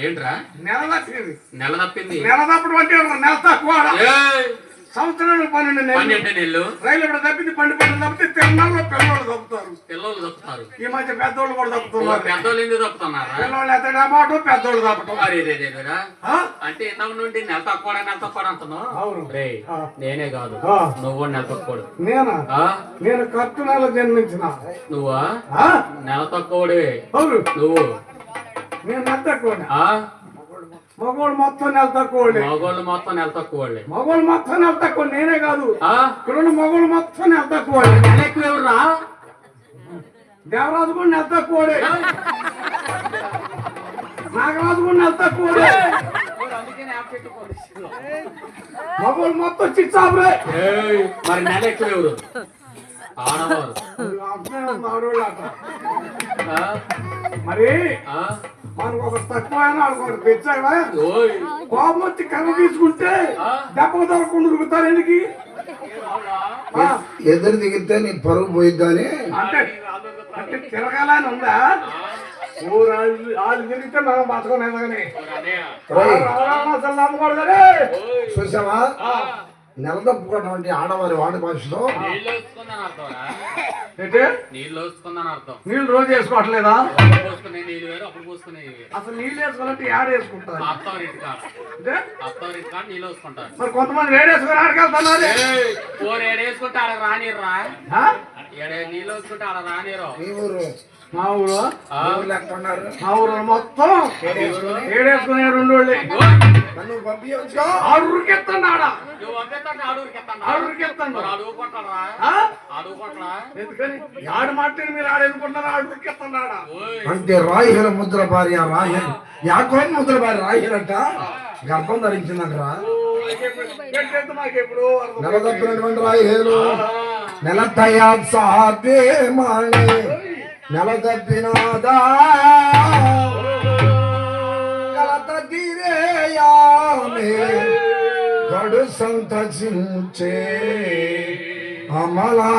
D: ఏంట్రా
C: నెల తప్పింది.
D: నెల తప్పింది?
C: నెల తప్పడం అంటే నెల తక్కువ.
D: ఏయ్!
C: సంవత్సరాలు 12 నెలలు
D: 12 నెలలు
C: రైలు ఇప్పుడు తప్పింది 12 తప్పితే తిరునాళ్ళు పిల్లలు తప్పుతారు.
D: పిల్లలు తప్పుతారు.
C: ఈ మధ్య పెద్దోళ్ళు కూడా తప్పుతున్నారు.
D: పెద్దోళ్ళు ఎందుకు తప్పుతున్నారా?
C: పిల్లలు ఎత్తడా మాట పెద్దోళ్ళు తప్పటం.
D: రా అంటే ఇంతకు నుండి నెల తక్కువ అంటున్నావు.
C: అవును.
D: రే నేనే కాదు నువ్వు నెల తక్కువడు.
C: నేనా? నేను కట్టు నెల జన్మించిన.
D: నువ్వా?
C: ఆ?
D: నెల తక్కువడివే.
C: అవును.
D: నువ్వు
C: నేను నెల తక్కువ.
D: ఆ
C: మగోళ్ళు మొత్తం నెల తక్కువ.
D: మగోళ్ళు మొత్తం నెల తక్కువ.
C: మగోళ్ళు మొత్తం నెల తక్కువ. నేనే కాదు
D: ఆ
C: ఇక్కడ మగోళ్ళు మొత్తం నెల తక్కువ.
D: నెల ఎక్కువ ఎవరురా?
C: దేవరాజు కూడా నెల తక్కువ. నాగరాజు కూడా నెల తక్కువ. మగోళ్ళు మొత్తం చిచ్చాపురే.
D: మరి నెల ఎక్కువ ఎవరు? ఆడవారు.
C: ఆడవాళ్ళు అట.
D: ఆ?
C: మరి
D: ఆ?
C: మనకు ఒక తక్కువ అయినా అనుకోండి పెంచావా
D: ఓయ్
C: కోపం వచ్చి కర్ర తీసుకుంటే దెబ్బ దొరకకుండా ఉరుకుతారు ఎందుకు?
A: ఎదురు దిగితే నీ పరుగు పోయిద్దని.
C: అంటే అంటే తిరగాలని ఉందా? ఊరు వాళ్ళు తిరిగితే మనం బతకలేదు కానీ అసలు నమ్మకూడదు కానీ.
A: చూసావా నెల తప్పుకోవడం అంటే ఆడవారి వాడి భాషలో
D: నీళ్ళు వస్తుందని అర్థంరా?
C: అంటే
D: నీళ్ళు వస్తుందని అర్థం.
C: నీళ్ళు రోజు వేసుకోవట్లేదా?
D: పోసుకునే నీళ్ళు వేరు, అప్పుడు పోసుకునే వేరు.
C: అసలు నీళ్ళు వేసుకోవాలంటే యాడ్ వేసుకుంటారు.
D: అత్తవారింటి కాడ
C: అంటే
D: అత్తవారింటి కాడ నీళ్ళు వస్తుంటారు.
C: మరి కొంతమంది వేడి వేసుకొని ఆడకెళ్తున్నారు.
D: ఏడేసుకుంటే ఆడ రానిర్రా. నీళ్ళు వస్తుంటే ఆడ రానిరు.
A: ఈ ఊరు
C: మా ఊరు
A: లేకున్నారు.
C: మా ఊరు మొత్తం ఏడేసుకునే 2 వాళ్ళే.
A: నన్ను పంపించా
C: ఆడుకెత్తండి ఆడ.
D: నువ్వు పంపిస్తాను ఆడుకెత్తాను.
C: ఆడుకెత్తండి.
D: అడుగుకుంటారా? అడుగుకుంటారా?
C: ఎందుకని ఆడు మాట్లాడి మీరు ఆడెనుకుంటారు. ఆడుకెత్తండి ఆడ.
A: అంటే రాయిల ముద్ర భార్య రాహిల్ యాకోబు ముద్ర భార్య రాహిల్ అంట గర్భం ధరించిందంటరా.
C: మాకెప్పుడు
A: నెల తప్పినటువంటి రాయిలు నెల తయా సాధే మానే నెల తప్పినాదా నెల తీరేయామే గడు సంతసించే అమలా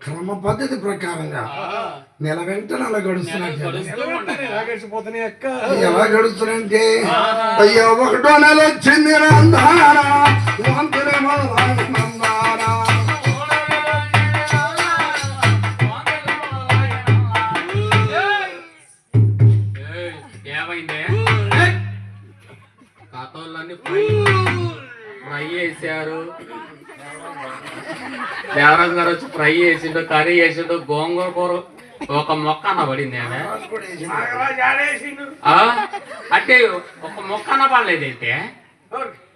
A: క్రమ పద్ధతి ప్రకారంగా నెల వెంట నెల గడుస్తున్నట్టు ఎలా గడుస్తున్నంటే అయ్యో 1వ నెల వచ్చింది నందారా
D: ఏమైందే? ఖాతాలన్నీ ఫ్రై చేశారు. దేవరాజు గారు వచ్చి ఫ్రై చేసిండు, కర్రీ చేసిండు, గోంగూర కూర ఒక మొక్క అన్న పడింది. అంటే ఒక మొక్క అన్న పడలేదేంటి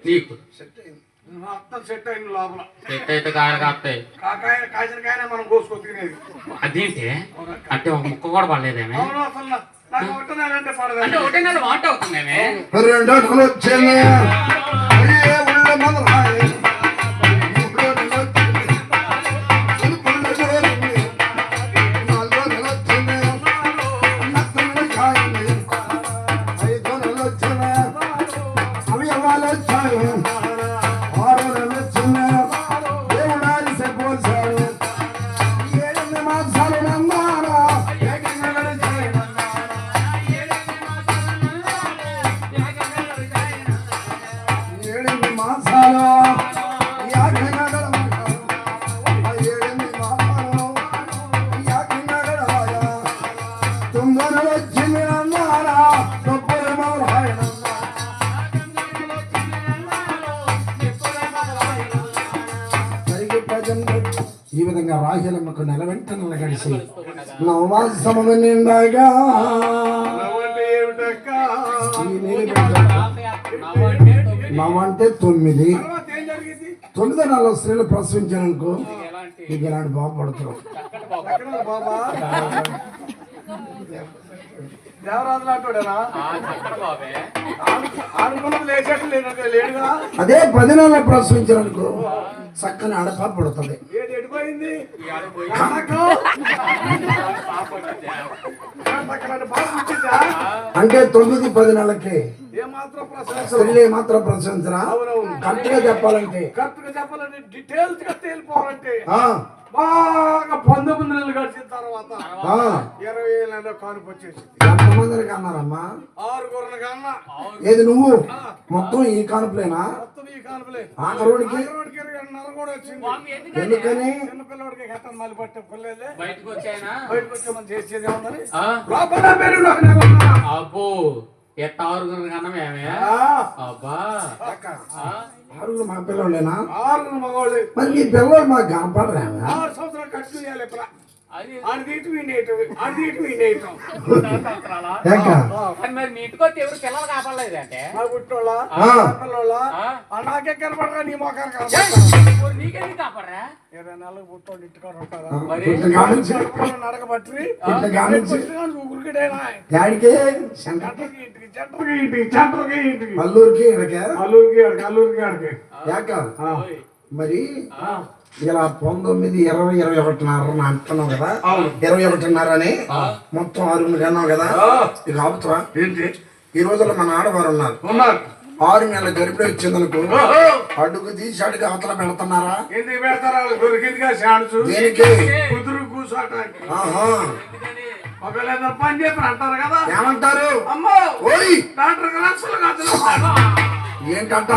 D: నీకు?
C: సెట్ అయిన లోపల
D: సెట్ అయితే కాయలు కాస్తాయి.
C: కాసిన కాయనే మనం కోసుకొని తినేది.
D: అదేంటి అంటే ఒక ముక్క కూడా పడలేదేమే?
C: నాకు ఒకటో నెల అంటే పడదు.
D: అంటే ఒకటే నెల వాట అవుతుందేమే.
A: రెండో నెల వచ్చింది అయ్యే ఒళ్ళ మొదలాయి మూడో నెల వచ్చింది పుల్ల జోరింది నాలుగో నెల వచ్చింది నత్త నెల కాయింది ఐదో నెల వచ్చింది అవయవాలు వచ్చాయి ఆరో నెల వచ్చింది దేవుడారి సెపోల్సాడు 7 మాసాలు నమ్మారా ఈ విధంగా రాహేలమ్మకు నెల వెంట నెల గడిచి నవమాసము నిండగా
C: నవ్వంటే ఏమిటక్క?
A: నవంటే 9
C: తర్వాత ఏం జరిగింది?
A: 9వ నెల స్త్రీలు ప్రసవించారనుకో నీకు ఇలాంటి బాబు పడుతున్నావు.
C: ఎక్కడ బాబా? దేవరాజులు అంటాడేనా? ఆడుకున్నది లేచేట్లు లేడుగా.
A: అదే 10 నెలలు ప్రసవించారనుకో చక్కని ఆడపా పడుతుంది.
C: ఏది ఎడిపోయింది?
A: అంటే 9, 10 నెలలకి
C: ఏమాత్రం ప్రసవించదు.
A: స్త్రీలు ఏమాత్రం ప్రసవించరా?
C: అవునవును.
A: కరెక్ట్ గా చెప్పాలంటే
C: కరెక్ట్ గా చెప్పాలంటే డీటెయిల్స్ గా తేలిపోవాలంటే
A: ఆ,
C: బాగా 19 నెలలు గడిచిన తర్వాత
A: ఆ,
C: 20 ఏళ్ళ కానుపు వచ్చేసింది.
A: ఎంతమందికి అన్నారమ్మా?
C: 6 కన్నా
A: ఏది నువ్వు మొత్తం ఈ కానుపులేనా?
C: మొత్తం ఈ కానుపులే.
A: ఆఖరుడికి
C: 20 కూడా వచ్చింది.
A: ఎందుకని?
C: చిన్నపిల్లడికి గట్టం మళ్ళీ పట్టే పుల్లేదే
D: బయటకు వచ్చాయనా?
C: బయటకు వచ్చి మనం చేసేది ఏమన్నది?
D: ఆ?
C: లోపల పేరులో ఒకనే ఉన్నా.
D: అబ్బో ఎట్ట 6 కన్నమేమే. అబ్బా ఆ?
A: 6 మా పిల్లలేనా?
C: 6 మగవాళ్ళు
A: మరి మీ పిల్లలు మాకు కనపడరామా?
C: 6 సంవత్సరాలు కట్టు చేయాలి ఇప్పుడు.
D: అది
C: ఆడిది ఇటు వినేయటం, ఆడిది ఇటు వినేయటం.
D: సంవత్సరాలా?
A: ఏక?
D: మరి మరి మీ ఇంటికి వచ్చి ఎవరు పిల్లలు కాపాడలేదంటే
C: నా పుట్టోళ్ళ
A: ఆ.
C: పిల్లోళ్ళ
D: ఆ?
C: నాకే కనపడరా నీ మొఖాన్ని కనపడరా?
D: నీకెందుకు కాపాడరా?
C: 20 నెలలకు పుట్టోళ్ళు ఇంటికాడ ఉంటారా?
A: ఆ, పుట్టిన కానుంచి
C: నడకబట్టి
A: పుట్టిన కానుంచి
C: ఊరికిడేనా
A: డాడీకి శంకర్
C: సెంటర్కి ఇంటికి సెంటర్కి ఇంటికి
A: అల్లూరికి ఇక్కడికే
C: అల్లూరికి ఆడికి అల్లూరికి ఆడికి
A: ఏక?
C: ఆ.
A: మరి ఇలా 19, 20, 21 అంటున్నావు కదా, 21 అని మొత్తం 6 అన్నావు కదా, ఇక ఆపుతావా?
C: ఏంటి
A: ఈ రోజుల్లో మన ఆడవారు ఉన్నారు,
C: ఉన్నారు
A: 6 నెలల గరిపిడి వచ్చిందనుకో అడుగు తీసి అడుగు అవతల పెడుతున్నారా?
C: ఎందుకు పెడతారా? దొరికిందిగా ఛాన్స్
A: దేనికి?
C: కుదురు కూర్చోటానికి.
A: ఆహా,
C: ఒకవేళ ఏదైనా పని చెప్పి అంటారు కదా,
A: ఏమంటారు?
C: అమ్మో
A: ఓయ్
C: డాక్టర్ లక్షలు ఖర్చులు
A: ఏంటంట?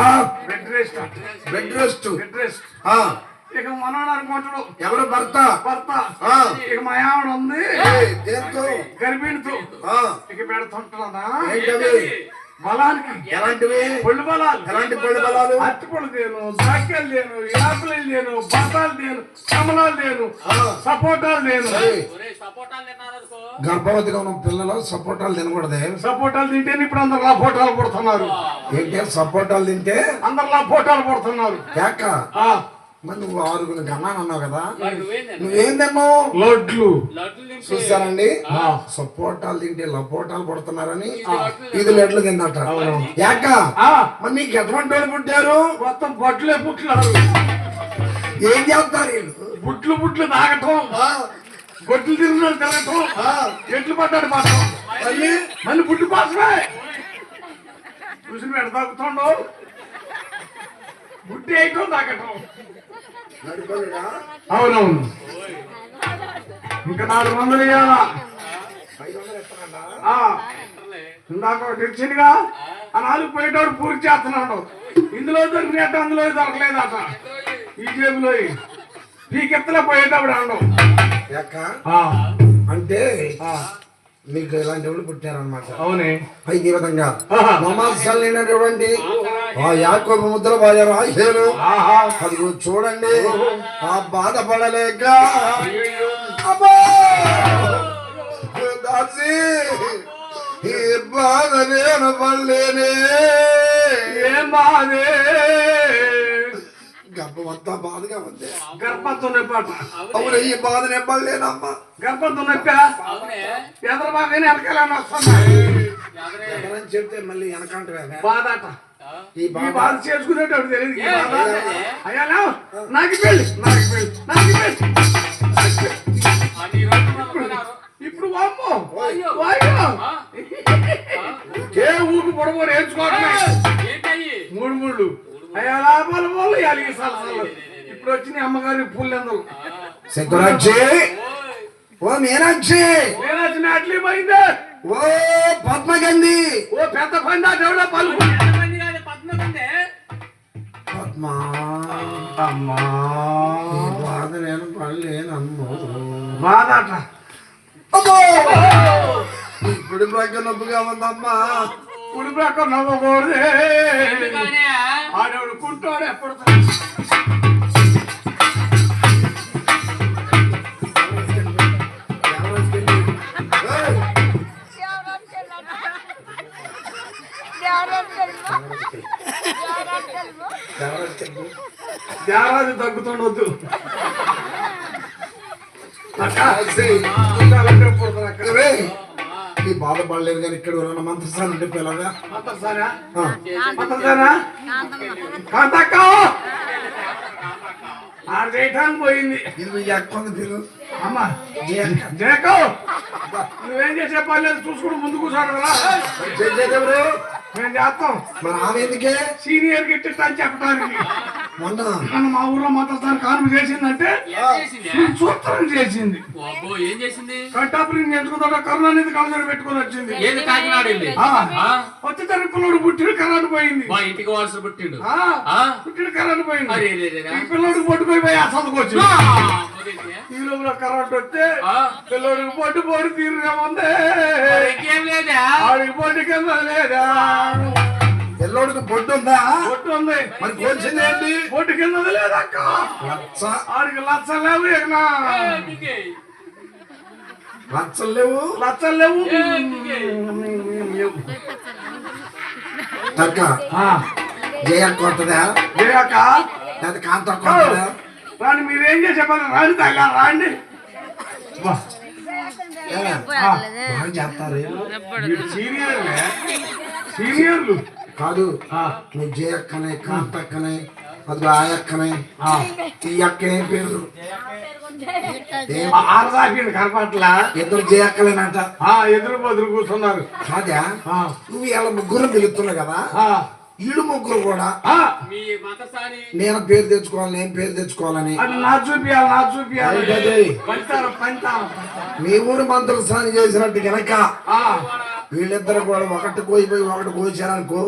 C: Bed rest
A: bed rest.
C: Bed rest.
A: ఆ,
C: ఇక మనోడు అనుకుంటాడు
A: ఎవరు భర్త?
C: భర్త.
A: ఆ,
C: ఇక మా ఆవిడ ఉంది
A: ఏయ్, దేంతో?
C: గర్భిణితో
A: ఆ,
C: ఇక పెడుతుంటుందా
A: ఏంటవి?
C: బలానికి
A: ఎలాంటివి?
C: పొళ్ళు బలాలు.
A: ఎలాంటి పళ్ళు బలాలు?
C: అరటిపళ్ళు తేను, ద్రాక్షలు తేను, యాపిల్ తేను, బత్తాలు తేను, కమలాలు తేను, సపోటాలు తేను.
A: ఏయ్,
D: ఒరేయ్, సపోటాలు తిన్నారనుకో.
A: గర్భవతిగా ఉన్న పిల్లలు సపోటాలు తినకూడదే.
C: సపోటాలు తింటేనే ఇప్పుడు అందరు లాపోటాలు పడుతున్నారు.
A: ఏంటి సపోటాలు తింటే?
C: అందరు లాపోటాలు పడుతున్నారు.
A: ఏక? మరి నువ్వు 6 గన్నాను అన్నావు కదా,
D: మరి నువ్వేం తిన్నావు?
A: నువ్వేం తిన్నావు?
C: లడ్లు
D: లడ్లు తింటే
A: చూస్తానండి, సపోటాలు తింటే లపోటాలు పడుతున్నారని
D: ఇది
A: ఇది లెట్లు తిందట. యాక?
C: ఆ,
A: మరి నీకు ఎటువంటి వాళ్ళు పుట్టారు?
C: మొత్తం బొట్లే పుట్టినారు.
A: ఏం చేస్తారు వీళ్ళు?
C: బుట్లు బుట్లు తాగటం, గొడ్లు తిరుగులు తిరగటం, ఎట్లు పడ్డాడు మాత్రం
A: మళ్ళీ
C: మళ్ళీ బుడ్డు కోసమే చూసి పెడ తాగుతుండో బుడ్డి వేయటం తాగటం.
A: నడిపల్లిరా?
C: అవునవును. ఇంకా 400 ఇవ్వాలా?
A: 500 ఎత్తనాడా?
C: ఇందాక ఒకటి ఇచ్చిందిగా, ఆ 4 పోయేటోడు పూర్తి చేస్తున్నాడు. ఇందులో దొరికినట్టు అందులో దొరకలేదట. ఈ జేబులో పీకెత్తలే పోయేటప్పుడు అండవు.
A: యాక? అంటే మీకు ఇలాంటి వాళ్ళు పుట్టారనమాట.
C: అవునే.
A: ఈ విధంగా నమాజాలు లేనటువంటి ఆ యాకోబు ముద్ర భార్య రాహేలు అది చూడండి, ఆ బాధపడలేక అబ్బా దాసి ఈ బాధ నేను పడలేనే.
C: ఏం బాధే
A: గర్భం అంతా బాధగా ఉంది.
C: గర్భంతో నొప్పట.
A: అవును, ఈ బాధ నింపలేనమ్మా.
C: గర్భంతో నొప్పా
D: అవునే
C: ఎదరు బాగానే వెనకాలని వస్తున్నాయి.
A: ఎవరని చెప్తే మళ్ళీ వెనకంటే
C: బాధట.
A: ఈ
C: ఈ
A: బాధ
C: బాధ చేసుకునేటప్పుడు తెలియదు. ఈ బాధ అయ్యా నాకు పెళ్ళి నాకు పెళ్ళి నాకు పెళ్ళి. ఇప్పుడు వామ్మో వాయ్యో ఏ ఊకు పొడబోరు వేసుకోవడమే. మూడు మూడు అయ్యా లాభాల వాళ్ళు అలిగి సలసాలు. ఇప్పుడు వచ్చిన అమ్మగారి పుల్లెందలు
A: సిద్ధరాజీ, ఓ మీనాక్షి,
C: నేనొచ్చి నాట్లీ పోయిందే.
A: ఓ పద్మగంధి,
C: ఓ పెద్ద పందా దేవుడా పలుకు
A: పద్మ,
C: అమ్మా
A: ఈ బాధ నేను పడలేనమ్మో.
C: బాధట.
A: అమ్మో, ఇప్పుడు ప్రక్క నొప్పిగా ఉందమ్మా.
C: కుడి ప్రక్క నవ్వకూడదే. ఆడవాడు కుంటాడు ఎప్పుడు. జారాది తగ్గుతుండొద్దు.
A: ఈ బాధపడలేదు కానీ ఇక్కడ ఉన్న మంత్రస్థానం అంటే పిల్లగా
C: మంత్రసానా మంత్రసానా కాంతక్క ఆడ చేయటానికి పోయింది.
A: ఇది ఎక్కువ పిల్లలు.
C: అమ్మా జయకో నువ్వేం చేసే పని లేదు, చూసుకుని ముందు కూర్చోడు కదా. మేము చేస్తాం.
A: మరి ఆమె ఎందుకే
C: సీనియర్ గిట్టి అని చెప్పడానికి.
A: మొన్న
C: మన మా ఊర్లో మాత్రం కానుక చేసిందంటే సూత్రం చేసింది.
D: ఏం చేసింది?
C: కంటాపురి ఎంచుకుందా కరుణానిధి కళ్ళజోడు పెట్టుకొని వచ్చింది.
D: ఏది కాకినాడ వెళ్ళి
C: వచ్చి తన పిల్లడు పుట్టిన కరెంట్ పోయింది.
D: మా ఇంటికి వాల్సిన పుట్టిండు.
C: పుట్టిన కరెంట్ పోయింది.
D: అరే
C: ఈ పిల్లడికి పట్టుకొని పోయి అసలుకు వచ్చింది. ఈ లోపల కరెంట్ వస్తే పిల్లడికి పట్టు పోటీ తీరుందే.
D: ఇంకేం లేదా?
C: ఆడికి పొట్టు కింద లేదా?
A: పిల్లోడికి పొట్టు ఉందా?
C: పొట్టు ఉంది.
A: మరి కోల్చింది ఏంటి?
C: పొట్టు కింద లేదక్క.
A: లచ్చ
C: ఆడికి లచ్చలు లేవు.
A: లచ్చలు లేవు,
C: లచ్చలు లేవు.
A: తక్క జయ కొత్తదా
C: జయక్క
A: లేదా కాంత కొత్తదా?
C: రాండి, మీరేం చేసే పని రాండి. తగ్గ రాండి.
A: బాగా చేస్తారు.
C: సీనియర్లే సీనియర్లు
A: కాదు, నువ్వు జయక్కనే కాంతక్కనే అది ఆ అక్కనే ఈ అక్కనే పేరు
C: ఆరదాకింది కనపట్ల.
A: ఇద్దరు జయక్కలేనట.
C: ఎదురు బదురు కూర్చున్నారు.
A: కాదా, నువ్వు ఇలా ముగ్గురు పిలుస్తున్నావు కదా, వీళ్ళు ముగ్గురు కూడా
D: మీ మతసాని
A: నేను పేరు తెచ్చుకోవాలి, నేను పేరు తెచ్చుకోవాలని
C: అది నా చూపియాలి, నా చూపియాలి.
A: అదే.
C: పంచారం పంచారం.
A: మీ ఊరు మంత్రులు స్నానం చేసినట్టు గనక వీళ్ళిద్దరు కూడా ఒకటి కోయిపోయి ఒకటి కోసారనుకో,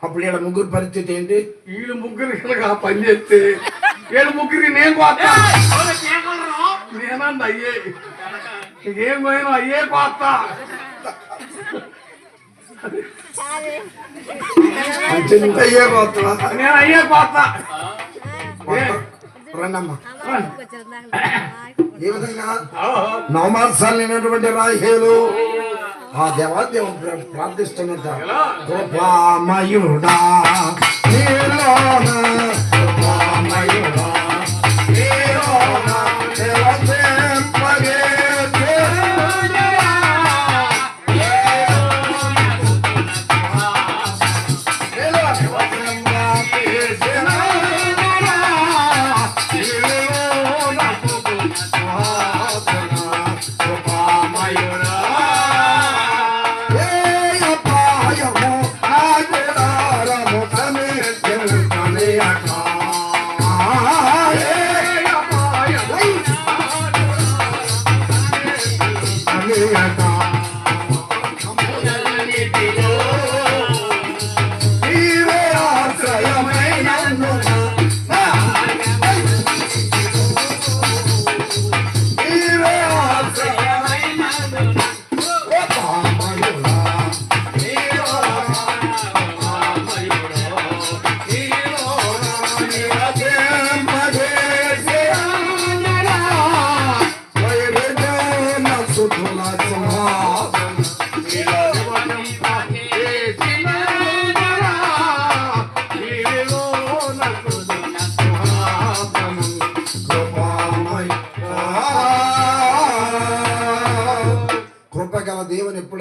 A: అప్పుడు వీళ్ళ ముగ్గురు పరిస్థితి ఏంటి?
C: వీళ్ళు ముగ్గురు కనుక పని చేస్తే వీళ్ళ ముగ్గురికి నేను కోస్తా. నేనండి అయ్యే నీకేం పోయినా అయ్యే కోస్తా.
A: అయ్యే పోతున్నా.
C: నేను అయ్యే కోస్తా.
A: రండమ్మా. ఈ విధంగా నవమాసాలు లేనటువంటి రాహేలు ఆ దేవాదేవుడు ప్రార్థిస్తున్నట్ట. కృపామయుడా నీలోన, కృపామయుడా నీలోన దేవదేంపగే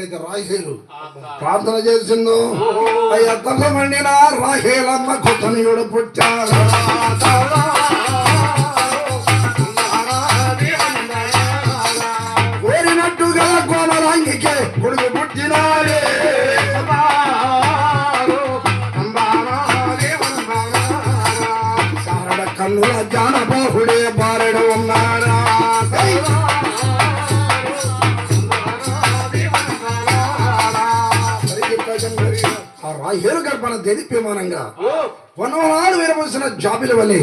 A: ఎప్పుడైతే రాహేలు ప్రార్థన చేసిందో అయ్యా తల్లమండిన రాహేలమ్మ కొత్తనీయుడు పుట్టాడు. కోరినట్టుగా కోమలాంగికే కొడుకు పుట్టినాడే. శారద కన్నుల జానబాహుడే బారెడు ఉన్నాడా. ఆ రాహేలు గర్భన దేదీప్యమానంగా వనవనాడు విరమోసిన జాబిల వలె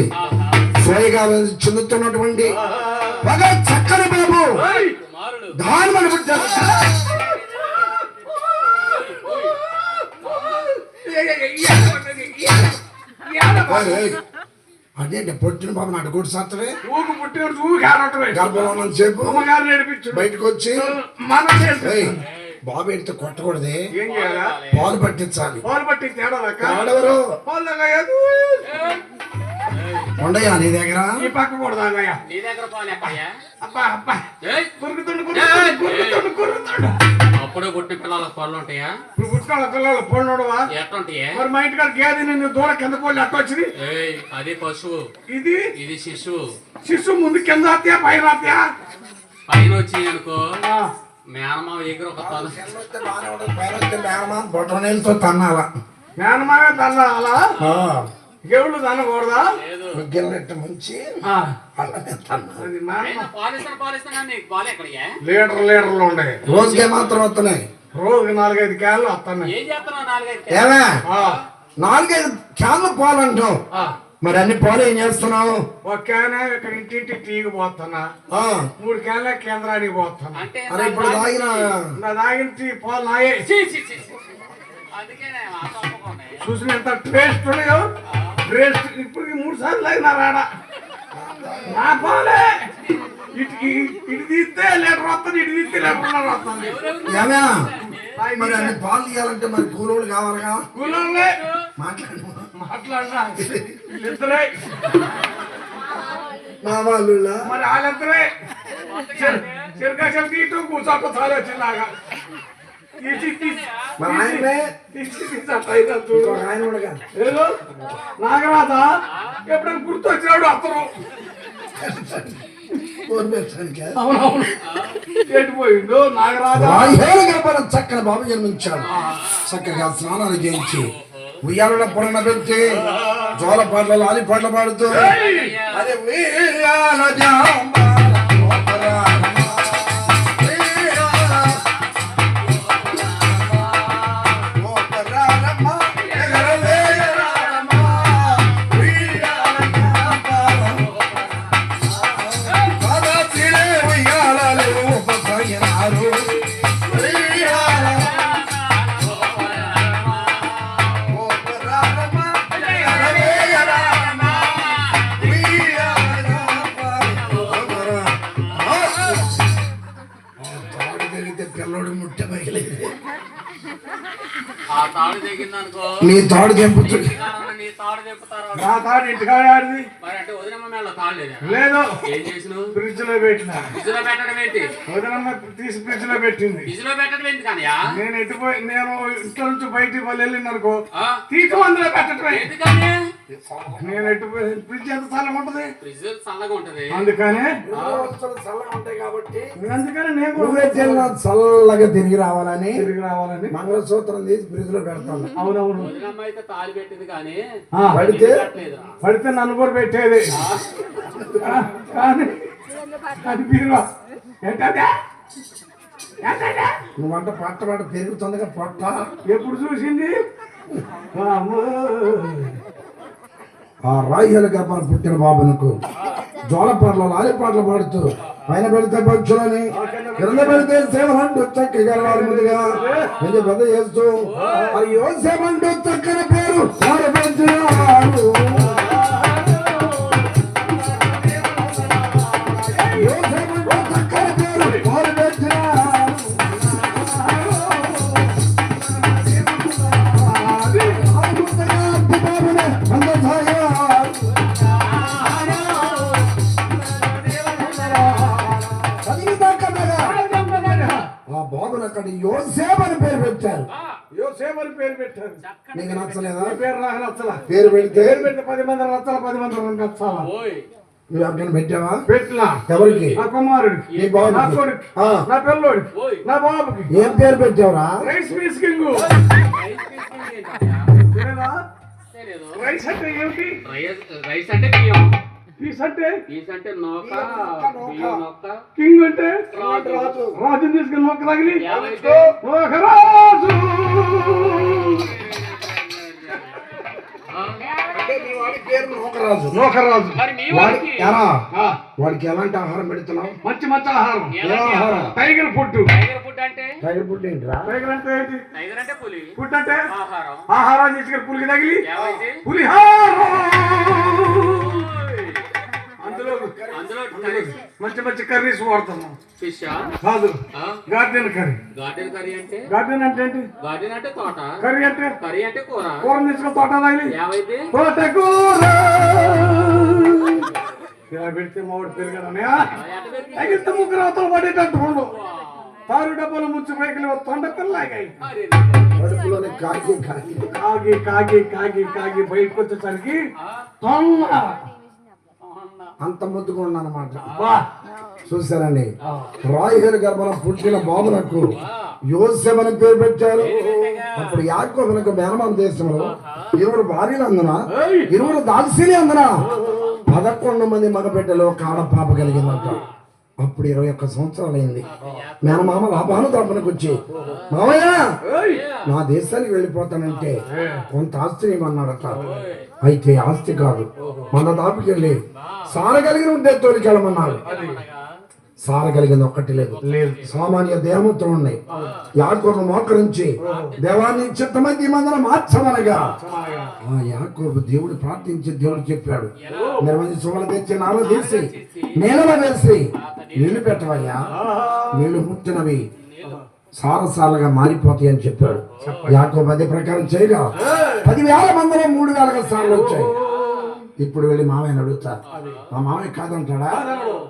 A: స్వయగా చెందుతున్నటువంటి పగ చక్కని బాబు దాని మన పుట్టాడు. అదేంటి పుట్టిన బాబు నాటి కూడా సత్తవే
C: ఊకు పుట్టిన ఊకి ఆడటమే
A: గర్భంలో ఉన్న సేపు
C: అమ్మగారు నేర్పించు
A: బయటకు వచ్చి
C: మనం చేస్తాం.
A: ఏయ్, బాబు ఎడితే కొట్టకూడదే,
C: ఏం చేయాలా?
A: పాలు పట్టించాలి.
C: పాలు పట్టి తేడా లెక్క.
A: ఆడవరు
C: పాలు తాగాయదు.
A: ఉండయా నీ దగ్గర?
C: ఈ పక్క కూడా తాగాయ.
D: నీ దగ్గర పాలు ఎక్కడయ్యా?
C: అబ్బా అబ్బా
D: ఏయ్,
C: కొరుకుతుండు
D: ఏయ్,
C: కొరుకుతుండు కొరుకుతుండు.
D: అప్పుడే పుట్టిన పిల్లలకు పళ్ళు ఉంటాయా?
C: ఇప్పుడు పుట్టిన పిల్లలు పొండవా?
D: ఎట్లుంటాయా?
C: మరి మా ఇంటికాడ గేదె నిన్ను దూడ కింద పోలి అట్ట వచ్చింది.
D: ఏయ్, అది పశువు,
C: ఇది
D: ఇది శిశువు.
C: శిశు ముందు కింద ఆత్యా పైన ఆత్యా?
D: పైన వచ్చి అనుకో
C: ఆ,
D: మేనమావ ఎగురు ఒక తల.
A: బొట్టనీళ్ళతో తన్నాల
C: మేనమావే తన అలా ఎవళ్ళు తనకూడదా?
D: లేదు,
A: గిన్నెట్టు ముంచి
C: ఆ,
A: అల్లనే తన్నా.
C: అది మేనమా
D: అయినా పాలిస్తాను నీకు పాలు ఎక్కడయ్యా?
C: లీటర్లు ఉండే
A: రోజుకే మాత్రం వస్తున్నాయి.
C: రోజుకి 4-5 క్యాన్లు వస్తున్నాయి.
D: ఏం చేస్తున్నావు? 4-5
A: ఏమే
C: ఆ,
A: 4-5 క్యాన్లు పాలు అంటావు,
C: ఆ,
A: మరి అన్ని పాలు ఏం చేస్తున్నావు?
C: ఒక క్యానే ఇక్కడ ఇంటింటి టీకి పోతున్నా,
A: ఆ,
C: 3 క్యాన్లే కేంద్రానికి పోతున్నా.
D: అంటే
A: అరే ఇప్పుడు తాగిన
C: నా తాగిన టీ పాలు నాయే.
D: ఛీ, ఛీ, ఛీ, ఛీ. అందుకేనే ఆ తప్పకుండా.
C: చూసిన ఎంత టేస్ట్ ఉన్నాయో. టేస్ట్ ఇప్పుడు 3 సార్లు తాగినా రాడా నా పాలే. ఇటు తీస్తే లీటర్ వస్తుంది, ఇటు తీస్తే లీటర్ వస్తుంది.
A: ఏమే మరి అన్ని పాలు తీయాలంటే మరి కూలోళ్ళు కావాలిగా.
C: కూలోళ్ళే
A: మాట్లాడు
C: మాట్లాడినా ఇద్దరే,
A: మా వాళ్ళు
C: మరి వాళ్ళిద్దరే చెరుకా చెరుకు ఇటు కూర్చోట చాలు వచ్చిందాగా
A: మరి ఆయనే ఇంకొక ఆయన ఉండగా
C: నాగరాజ ఎప్పుడైనా గుర్తొచ్చినాడు అతను.
A: కోరిపెట్టడానికి
C: అవునవును ఎటుపోయిండు నాగరాజ.
A: రాహేలు గర్భన చక్కని బాబు జన్మించాడు. చక్కగా స్నానాలు చేయించి ఉయ్యాలలో పొడన పెట్టి జోల పాటలు లాలి పాటలు పాడుతూ అదే ఉయ్యాల జాంబ పిల్లడు ముట్టె పగిలింది.
D: ఆ తాడు తెగిందనుకో
A: నీ తాడు తెంపుతుంది.
D: నీ తాడు తెప్పుతారు.
C: నా తాడు ఇంటికాడ ఆడిది
D: మరి అంటే వదినమ్మ మేళ తాడు లేదా?
C: లేదు,
D: ఏం చేసినావు?
C: ఫ్రిడ్జ్ లో పెట్టిన.
D: ఫ్రిడ్జ్ లో పెట్టడం ఏంటి?
C: వదినమ్మ తీసి ఫ్రిడ్జ్ లో పెట్టింది.
D: ఫ్రిడ్జ్ లో పెట్టడం ఏంటి కానీయా?
C: నేను ఎటుపోయి నేను ఇంట్లో నుంచి బయటికి వెళ్ళింది అనుకో,
D: ఆ?
C: తీసి అందులో పెట్టడమే.
D: ఎందుకని?
C: నేను ఎటుపోయి ఫ్రిడ్జ్ ఎంత చల్లగా ఉంటది,
D: ఫ్రిడ్జ్ చల్లగా ఉంటది.
C: అందుకని
A: చల్లగా ఉంటాయి కాబట్టి
C: అందుకని నేను
A: నువ్వే చల్లగా తిరిగి రావాలని
C: తిరిగి రావాలని
A: మంగళసూత్రం తీసి ఫ్రిడ్జ్ లో పెడతాను.
C: అవునవును.
D: వదినమ్మ అయితే తాళి పెట్టింది కానీ
C: ఆ,
A: పడితే
D: పెట్టలేదురా.
C: పడితే నన్ను కూడా పెట్టేది. కానీ అది బీరువా ఏంటదే ఏంటదే
A: నువ్వంట పట్ట పట్ట పెరుగుతుందిగా పొట్ట.
C: ఎప్పుడు చూసింది? వామ్మో.
A: ఆ రాహేలు గర్భాన్ని పుట్టిన బాబునకు జోలపాటలు లాలిపాటలు పాడుతూ పైన పెడితే పక్షులని కింద పెడితే సేవలంటూ చక్కగా వారి ముందుగా పెద్ద పెద్ద చేస్తూ అయ్యో సేవంటూ చక్కని పేరు వారు పెంచినాడు. యోసేమంటూ చక్కని పేరు వారు పెంచినాడు. అద్భుతంగా అద్భుత బాబునే అందసాగాడు. ఆ బాబును అక్కడ యోసేపు
C: పెట్టారు.
A: నీకు నచ్చలేదా?
C: ఈ పేరు నాకు నచ్చలా.
A: పేరు పెడితే
C: పేరు పెడితే 10 మంది నచ్చాలా, 10 మంది నచ్చాలా.
A: నువ్వు ఎవరికైనా పెట్టావా?
C: పెట్టినా.
A: ఎవరికి?
C: నా కుమారుడికి,
A: నీ బాబుకి?
C: నా కొడుకు,
A: ఆ.
C: నా పిల్లోడికి, నా బాబుకి.
A: ఏం పేరు పెట్టావురా?
C: రైస్ మిస్కింగ్. రైస్ అంటే ఏమిటి?
D: రైస్ అంటే బియ్యం,
C: పీస్ అంటే
D: పీస్ అంటే నూక, బియ్యం నూక,
C: కింగ్ అంటే
A: రాజు.
C: రాజుని తీసుకుని నొక్క తగిలి
D: ఏమైతే?
C: ఒక రాజు.
A: అంటే మీ వాడి పేరు నూకరాజు.
C: నోకరాజు.
D: మరి మీ
A: వాడి
D: వాడికి
A: ఎరా
C: ఆ,
A: వాడికి ఎలాంటి ఆహారం పెడుతున్నావు?
C: మంచి మంచి ఆహారం.
D: ఎలాంటి ఆహారం?
C: Tiger food.
D: టైగర్ ఫుడ్ అంటే,
A: టైగర్ ఫుడ్ ఏంటిరా?
C: టైగర్ అంటే ఏంటి?
D: టైగర్ అంటే పులి,
C: ఫుడ్ అంటే
D: ఆహారం.
C: ఆహారాన్ని తీసుకుని పులికి తగిలి
D: ఏమైతే?
C: పులిహారం. అందులో
D: అందులో కర్రీ,
C: మంచి మంచి కర్రీస్ వాడుతున్నాం.
D: ఫిష్,
C: కాదు, గార్డెన్ కర్రీ.
D: గార్డెన్ కర్రీ అంటే,
C: గార్డెన్ అంటే ఏంటి?
D: గార్డెన్ అంటే తోట,
C: కర్రీ అంటే
D: కర్రీ అంటే కూర.
C: కూర తీసుకుని తోట తగిలి
D: ఏమైతే?
C: తోటకూర. ఇలా పెడితే మామిడి పెరిగాడనయా తగిలితే ముగ్గురు అవతల పడేటట్టు ఉండు. తారు డబ్బాలు ముంచి పైకి తొండ పిల్లగాయి.
A: కడుపులోనే కాకి కాకి.
C: కాగి కాగి కాగి కాగి బయటకు వచ్చేసరికి తొండ.
A: అంత ముద్దుగా ఉన్నానమాట.
C: బా.
A: చూసారండి, రాయిహేలు గర్భంలో పుట్టిన బాబులకు యోసేపు అని పేరు పెట్టారు. అప్పుడు యాకోబునకు మేనమామ దేశంలో 20 భార్యలు అందున 20 దాల్సిని అందున 11 మంది మగబిడ్డలు ఒక ఆడపాప కలిగిందంట. అప్పుడు 21 సంవత్సరాలు అయింది. మేనమామ లాభాను తరపునకు వచ్చి, మామయ్య నా దేశానికి వెళ్ళిపోతానంటే కొంత ఆస్తిని ఇవ్వన్నాడట. అయితే ఆస్తి కాదు, మన దాపికెళ్ళి సారగలిగిన ఉంటే తోలికెళ్ళమన్నాడు. సారగలిగింది ఒక్కటి లేదు, సామాన్య దేహముత్రం ఉన్నాయి. యాకోబు మోకరించి దేవాన్ని చిత్తమైతే ఈ మందరం మార్చమనగా ఆ యాకోబు దేవుడు ప్రార్థించి దేవుడు చెప్పాడు, నిర్వహించి సోమలు తెచ్చి నాలో తీసి నేలలో వేసి నీళ్లు పెట్టవయ్యా, నీళ్లు ముట్టినవి సారసాలుగా మారిపోతాయి అని చెప్పాడు. యాకోబు అదే ప్రకారం చేయగా 10,000 మందిలో 3,000 సార్లు వచ్చాయి. ఇప్పుడు వెళ్ళి మామయ్యని అడుగుతారు, మా మామయ్య కాదంటాడా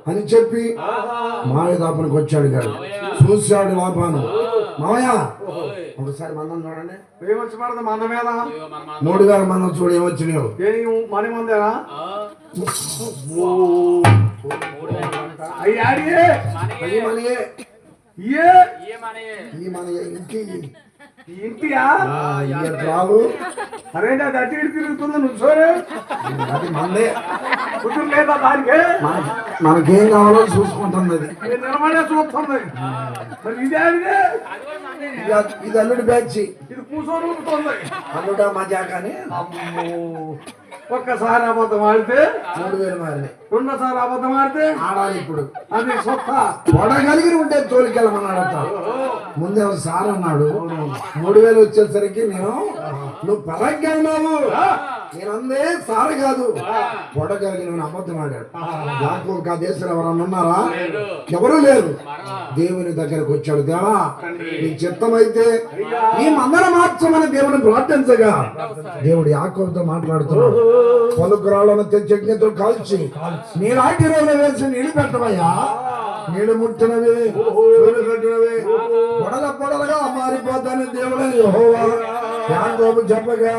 A: అని చెప్పి మామయ్య దాపనికి వచ్చాడు గారు. చూశాడు లాభాను, మామయ్య ఒకసారి మందం చూడండి.
C: ఏమొచ్చి పడదు మన మీద
A: 3,000 మందం చూడు ఏమొచ్చినావు.
C: మనీ మందేనా అయ్యాడియే
A: అది మనయే, ఈ మనయే ఇంటి
C: ఇంటియా
A: రాలు
C: అరేంటి అది అటు ఇటు తిరుగుతుంది. నువ్వు చూడే
A: అది మందే.
C: కుదురు లేదా దానికి?
A: మనకేం కావాలో చూసుకుంటుంది అది.
C: నేను నిలబడే చూస్తుంది. మరి ఇదే అడిగే
A: ఇది అల్లుడి బ్యాచ్.
C: ఇది కూర్చొని ఉంటుంది.
A: అల్లుడా మజా కానీ
C: ఒక్కసారి అబద్ధం ఆడితే
A: 3,000 మారినాయి.
C: రెండోసారి అబద్ధం ఆడితే
A: ఆడాలి. ఇప్పుడు
C: అది సొత్త
A: వడగలిగి ఉంటే తోలికెళ్ళమన్నాడట. ముందే సార్ అన్నాడు 3,000 వచ్చేసరికి నువ్వు పరగ్గా ఉన్నావు, నేను అందే సార్ కాదు వడగలిగి నువ్వు అబద్ధం ఆడాడు. యాకోబుకు ఆ దేశంలో ఎవరన్నా ఉన్నారా? ఎవరూ లేరు. దేవుని దగ్గరకు వచ్చాడు, దేవా నీ చిత్తమైతే ఈ మందర మార్చమని దేవుని ప్రార్థించగా దేవుడు యాకోబుతో మాట్లాడుతున్నాడు. పలుకురాళ్ళను తెచ్చి అగ్నితో కాల్చి నీలాంటి రోజులు వేసి నీళ్లు పెట్టవయ్యా, నీళ్లు ముట్టినవి సూర్యుడు కట్టినవి పొడలుగా మారిపోతాను దేవుడు యెహోవా యాకోబు చెప్పగా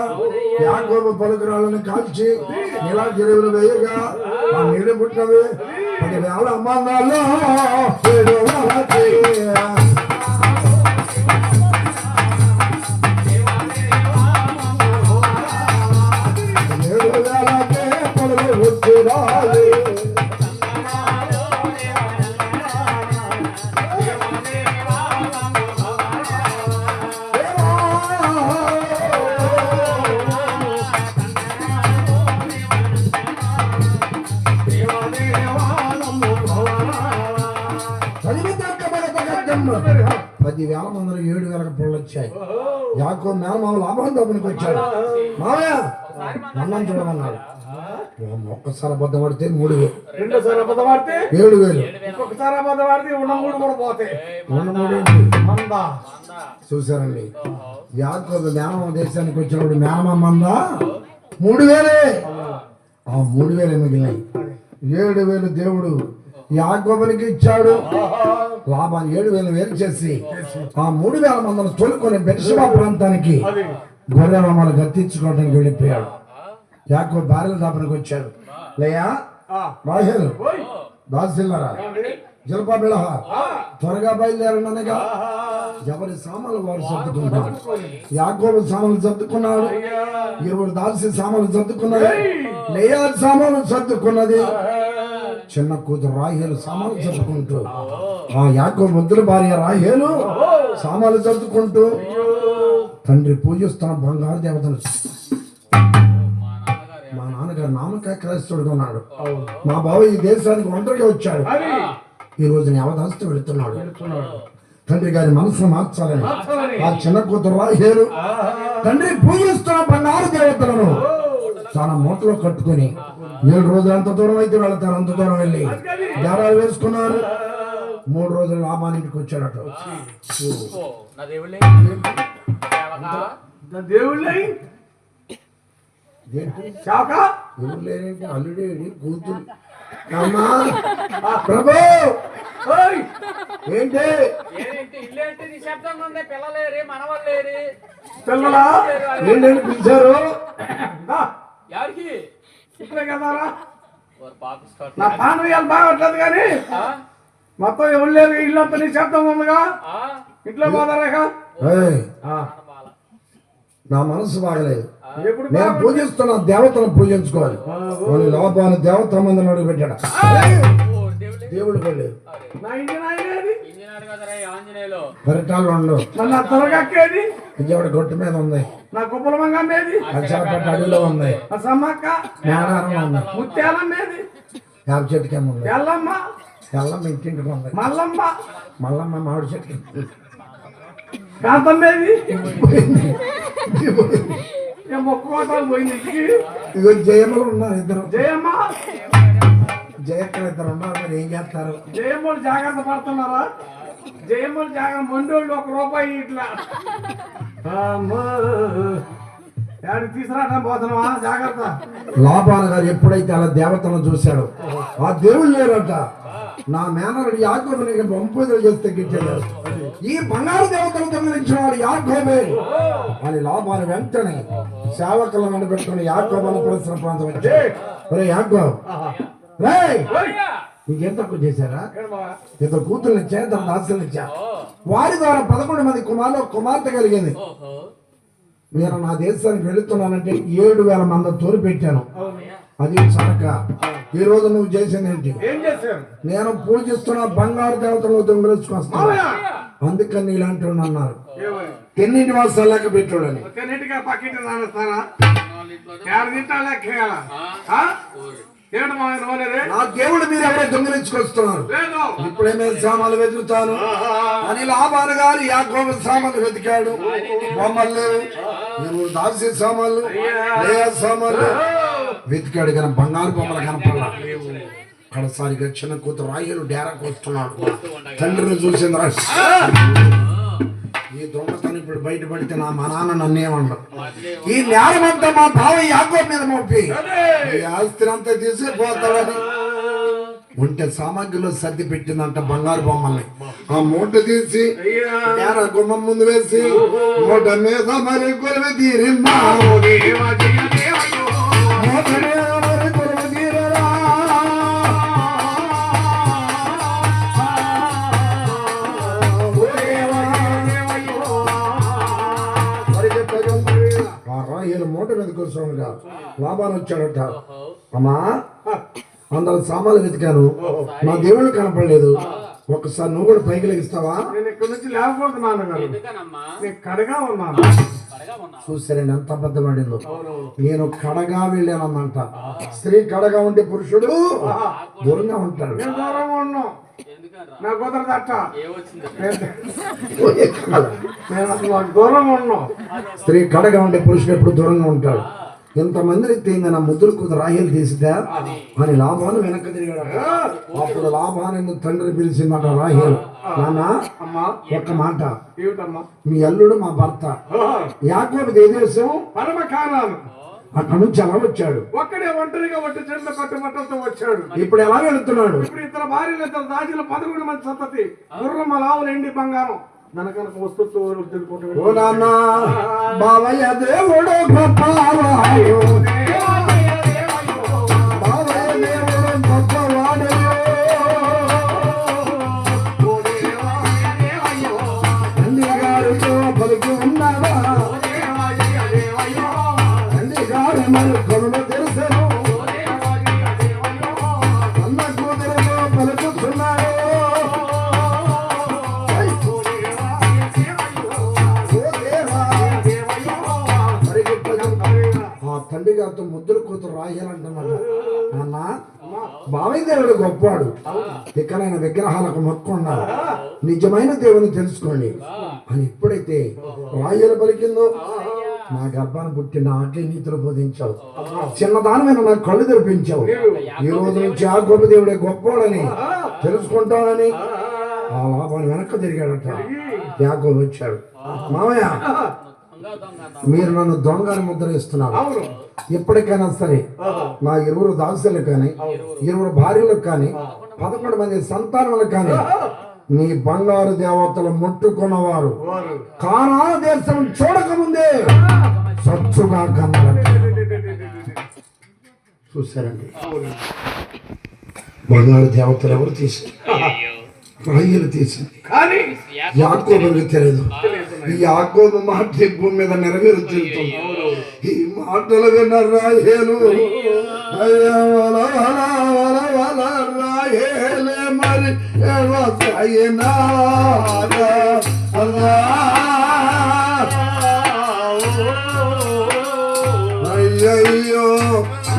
A: యాకోబు పలుకురాళ్ళను కాల్చి నీలాంటి ఎరువులు వేయగా ఆ నీళ్లు ముట్టినవి 10,000 మందాల్లో 7,000 పొడలు వచ్చిరాలి. పదివేల మందిలో 7,000 పళ్ళు వచ్చాయి. యాకోబు మేనమామ లాభం తప్పునికి వచ్చాడు. మామయ్య అన్నం చూడమన్నాడు. ఒక్కసారి అబద్ధం పడితే 3,000,
C: రెండోసారి అబద్ధం ఆడితే
A: 7,000,
C: ఇంకొకసారి అబద్ధం ఆడితే ఉన్న 3 కూడా పోతాయి. మందా
A: చూసారండి, యాకోబు మేనమామ దేశానికి వచ్చినప్పుడు మేనమామ మందా 3,000. ఆ 3,000 మిగిలినాయి. 7,000 దేవుడు యాకోబునికి ఇచ్చాడు. లాభాన్ని 7,000 వేరు చేసి ఆ 3,000 మందిని తోలుకొని బెర్షెబా ప్రాంతానికి గొర్రె మమ్మల్ని గర్తించుకోవడానికి వెళ్ళిపోయాడు. యాకోబు భార్యల దాపనికి వచ్చాడు. లేయా రాహేలు దాసిల్లరా జలపా బిళహ త్వరగా బయలుదేరనగా ఎవరి సామాన్లు వారు సర్దుకుంటారు. యాకోబు సామాన్లు సర్దుకున్నాడు, 20 దాసి సామాన్లు సర్దుకున్నాడు, లేయా సామాన్లు సర్దుకున్నది. చిన్న కూతురు రాహేలు సామాన్లు సర్దుకుంటూ, ఆ యాకోబు ముద్దుల భార్య రాహేలు సామాన్లు సర్దుకుంటూ తండ్రి పూజిస్తున్న బంగారు దేవతలు. మా నాన్నగారు నామకాయ క్రైస్తవుడుగా ఉన్నాడు. మా బావ ఈ దేశానికి ఒంటరిగా వచ్చాడు. ఈ రోజు అవదాస్తూ వెళుతున్నాడు. తండ్రి గారి మనసును మార్చాలని ఆ చిన్న కూతురు రాహేలు తండ్రి పూజిస్తున్న బంగారు దేవతలను తన మూటలో కట్టుకుని 7 రోజులు ఎంత దూరం అయితే వెళతారు అంత దూరం వెళ్ళి దారాలు వేసుకున్నారు. 3 రోజులు లాభానికి వచ్చాడట.
C: దేవుళ్ళే శాఖ
A: ఎవరు లేనంటే అల్లుడే కూతురు. అమ్మా ప్రభు ఏంటి
C: పిల్లలా
A: ఏంటంటే పిలిచారు?
C: ఇప్పుడే కదారా నా పాండవ్యాలు బాగట్లేదు కానీ మొత్తం ఎవరు లేరు. ఇల్లంతా నీ శబ్దం ఉందిగా, ఇంట్లో పోదారా?
A: ఏయ్, నా మనసు బాగలేదు. నేను పూజిస్తున్న దేవతను పూజించుకోవాలి. వాళ్ళు లోపాన్ని దేవత మందిని అడుగు పెట్టాడు. దేవుడు పడలేదు.
C: నా ఇంజిన్ ఆయనేది
A: పరిటాలు ఉండు.
C: నా తొలగక్కేది
A: విజయవాడ గొట్టు మీద ఉంది.
C: నా కుప్పలమంగమ్మేది
A: అచ్చలపట్ట అడవిలో ఉంది.
C: నా సమ్మక్క
A: మేడారంలో ఉంది.
C: ముత్యాలమ్మేది
A: యాప చెట్టుకేమో ఉంది.
C: ఎల్లమ్మ
A: ఎల్లమ్మ ఇంటింటికి ఉంది.
C: మల్లమ్మ
A: మల్లమ్మ మామిడి చెట్టుకి
C: కాంతమ్మేది మొక్కుకోటాలు పోయింది.
A: ఇదిగో జయమ్మలు ఉన్నారు ఇద్దరు.
C: జయమ్మ
A: జయక్కలు ఇద్దరు ఉన్నారు. మరి ఏం చేస్తారు?
C: జయమ్మలు జాగ్రత్త పడుతున్నారా? జయమ్మలు జాగ్రత్త మొండోళ్ళు 1 రూపాయి ఇట్లా యాడికి తీసుకురావడం పోతున్నావా? జాగ్రత్త.
A: లాభాన గారు ఎప్పుడైతే అలా దేవతలను చూశాడు, ఆ దేవుళ్ళు లేరట. నా మేనరుడు యాకోబుని వంపుదలు చేస్తే గిట్టాడు. ఈ బంగారు దేవతలు దొంగిలించిన వాడు యాకోబే అని లాభాన్ని వెంటనే సేవకులను నిలబెట్టుకుని యాకోబుని పరిసర ప్రాంతం వచ్చాడు. ఒరే యాకోబు, రేయ్, నీకేం తక్కువ చేశారా? ఇద్దరు కూతుర్ని ఇచ్చా, 2 దాసులను ఇచ్చా. వారి ద్వారా 11 మంది కుమార్తె కలిగింది. నేను నా దేశానికి వెళుతున్నానంటే 7,000 మంది తోలు పెట్టాను. అది సరక. ఈ రోజు నువ్వు చేసిందేంటి?
C: ఏం చేశారు?
A: నేను పూజిస్తున్న బంగారు దేవతలను దొంగిలించుకొస్తాను. అందుకని ఇలాంటి అన్నారు. ఎన్నింటి వాసాలు లెక్క పెట్టాడని.
C: నీటిగా పక్కింటి నానస్తారా? తింటా లెక్క
A: నా దేవుడు మీరు ఎవరో దొంగిలించుకొస్తున్నారు. ఇప్పుడేమే సామాన్లు వెతుకుతాను అని లాభాలు గారు యాకోబు సామాన్లు వెతికాడు. బొమ్మలు లేవు, నువ్వు దాసి సామాన్లు, లేయా సామాన్లు వెతికాడు కానీ బంగారు బొమ్మలు కనపడలా. కడసారిగా చిన్న కూతురు రాహేలు డేరాకు వస్తున్నాడు. తండ్రిని చూసింది. ఈ దొంగతనం ఇప్పుడు బయటపడితే మా నాన్న నన్నేమన్నాడు? ఈ నేరమంతా మా బావ యాకోబు మీద మోపి ఈ ఆస్తిని అంతా తీసుకుపోతాడని ఉంటే సామాగ్రిలో సర్ది పెట్టిందంట బంగారు బొమ్మల్ని. ఆ మూట తీసి నేర గుమ్మం ముందు వేసి మూట మీద మరి కొలివి తీరిందా. మూట మీద కూర్చోనుగా లాభాన్ని వచ్చాడట. అమ్మా, అందరూ సామాన్లు వెతికాను, నా దేవుళ్ళు కనపడలేదు. ఒకసారి నువ్వు కూడా పైకి లెగిస్తావా?
C: నేను ఇక్కడి నుంచి లేకపోతే నాన్నగారు నేను కడగా ఉన్నాను.
A: చూసారండి ఎంత అబద్ధపడిందో. నేను కడగా వెళ్ళానన్నంట. స్త్రీ కడగా ఉంటే పురుషుడు దూరంగా ఉంటాడు.
C: నేను దూరంగా ఉన్నాం. నా కుదరదట్ట. నేను దూరంగా ఉన్నాం.
A: స్త్రీ కడగా ఉంటే పురుషుడు ఎప్పుడు దూరంగా ఉంటాడు. ఇంతమందిని తేంది నా ముద్దులు కూతురు రాహేలు తీసిదా అని లాభాన్ని వెనక్కి తిరిగాడు. అప్పుడు లాభాన్ని తండ్రి పిలిచిందట రాహేలు. నాన్న, ఒక్క మాట, మీ అల్లుడు మా భర్త యాకోబు ఏ దేశం?
C: పరమ కానాను.
A: అక్కడ నుంచి అలా వచ్చాడు.
C: ఒక్కడే ఒంటరిగా ఒట్టి చెట్ల కట్టుబట్టలతో వచ్చాడు.
A: ఇప్పుడు ఎలా వెళుతున్నాడు?
C: ఇప్పుడు 2 భార్యలు 2 దాజీలు 11 మంది సంతతి, గుర్రమ్మ, లావులు, ఎండి బంగారం మనకనక వస్తూ తెలుసుకుంటాడు.
A: ఓ నాన్న బావయ్య దేవుడు గొప్పవాడు, బావయ్య దేవుడు గొప్పవాడు, తండ్రి గారితో పలికి ఉన్నావా, తండ్రి గారు మరి కొనులు తెలుసను, అన్న కూతురుతో పలుకుతున్నాడు. ఆ తండ్రి గారితో ముద్దులు కూతురు రాయాలంటున్నాడు. నాన్న బావయ్య దేవుడు గొప్పవాడు, ఇకనైనా విగ్రహాలకు మొక్కున్నాడు, నిజమైన దేవుని తెలుసుకోండి అని ఎప్పుడైతే రాయలు పలికిందో నా గర్భాన్ని పుట్టి నాకే నీతులు బోధించావు, చిన్నదానమైన నా కళ్ళు తెరిపించావు. ఈ రోజు నుంచి ఆ గొప్ప దేవుడే గొప్పవాడని తెలుసుకుంటానని ఆ లాభాన్ని వెనక్కి తిరిగాడట. యాకోబు వచ్చాడు, మామయ్య మీరు నన్ను దొంగని ముద్ర ఇస్తున్నారు, ఎప్పటికైనా సరే నా 20 దాసులకు కానీ 20 భార్యలకు కానీ 11 మంది సంతానములకు కానీ నీ బంగారు దేవతలు ముట్టుకున్నవారు కానాను దేశం చూడకముందే సచ్చుగా కన్నాడు. చూసారండి, బంగారు దేవతలు ఎవరు తీసింది? రాయిలు తీసింది,
C: కానీ
A: యాకోబుకి తెలియదు. ఈ యాకోబు మాట భూమి మీద నెరవేరు తీరుతుంది. ఈ మాటలు విన్న రాయేలు రాయేలే మరి అయ్యయ్యో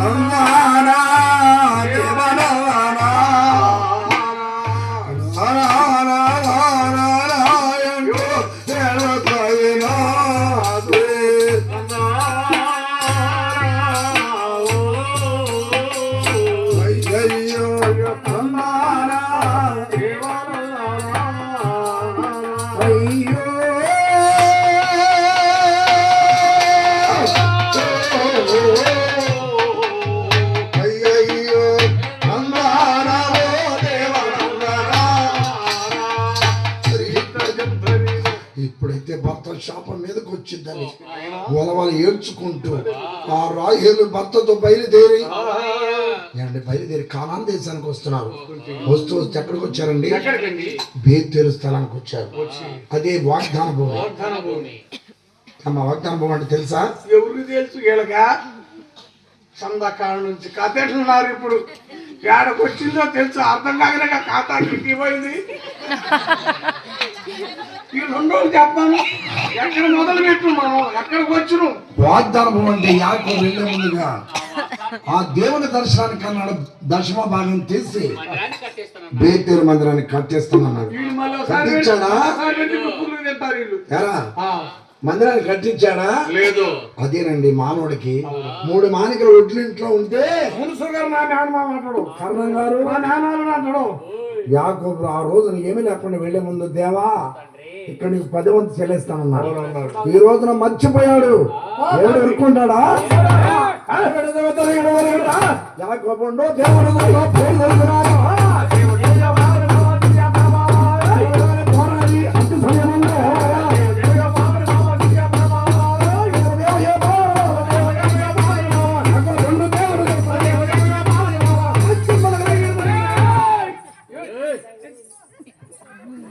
A: అమ్మానా ఇప్పుడైతే భర్త శాపం మీదకి వచ్చిందని వాళ్ళు ఏడ్చుకుంటూ ఆ రాహేలు భర్తతో బయలుదేరి కానాను దేశానికి వస్తున్నారు. వస్తూ ఎక్కడికి వచ్చారండి? బేతేలు స్థలానికి వచ్చారు. అదే వాగ్దాన భూమి. అమ్మ వాగ్దాన భూమి అంటే తెలుసా?
C: ఎవరికి తెలుసు? వీళ్ళగా సందకాలం నుంచి కథ ఎట్లున్నారు. ఇప్పుడు ఏడకు వచ్చిందో తెలుసు, అర్థం కాకలేక ఖాతా కిట్టిపోయింది. ఈ 2 రోజులు చెప్పాను, ఎక్కడ మొదలు పెట్టు, మనం ఎక్కడికి వచ్చును.
A: వాగ్దాన భూమి అంటే యాకోబు వెళ్ళే ముందుగా ఆ దేవుని దర్శనానికి అన్నాడు, దశమ భాగం తీసి బేతేలు మందిరాన్ని కట్టేస్తామన్నాడు. కట్టించాడా? మందిరాన్ని కట్టించాడా?
C: లేదు.
A: అదేనండి, మానవుడికి 3 మానికల ఒడ్లు ఇంట్లో ఉంటే కర్ణం గారు యాకోబు ఆ రోజున ఏమీ లేకుండా వెళ్లే ముందు, దేవా ఇక్కడ నీకు 10 వంతు చెల్లిస్తానన్నాడు. ఈ రోజున మర్చిపోయాడు. ఎవడు ఎరుక్కుంటాడా? యాకోబు దేవుడు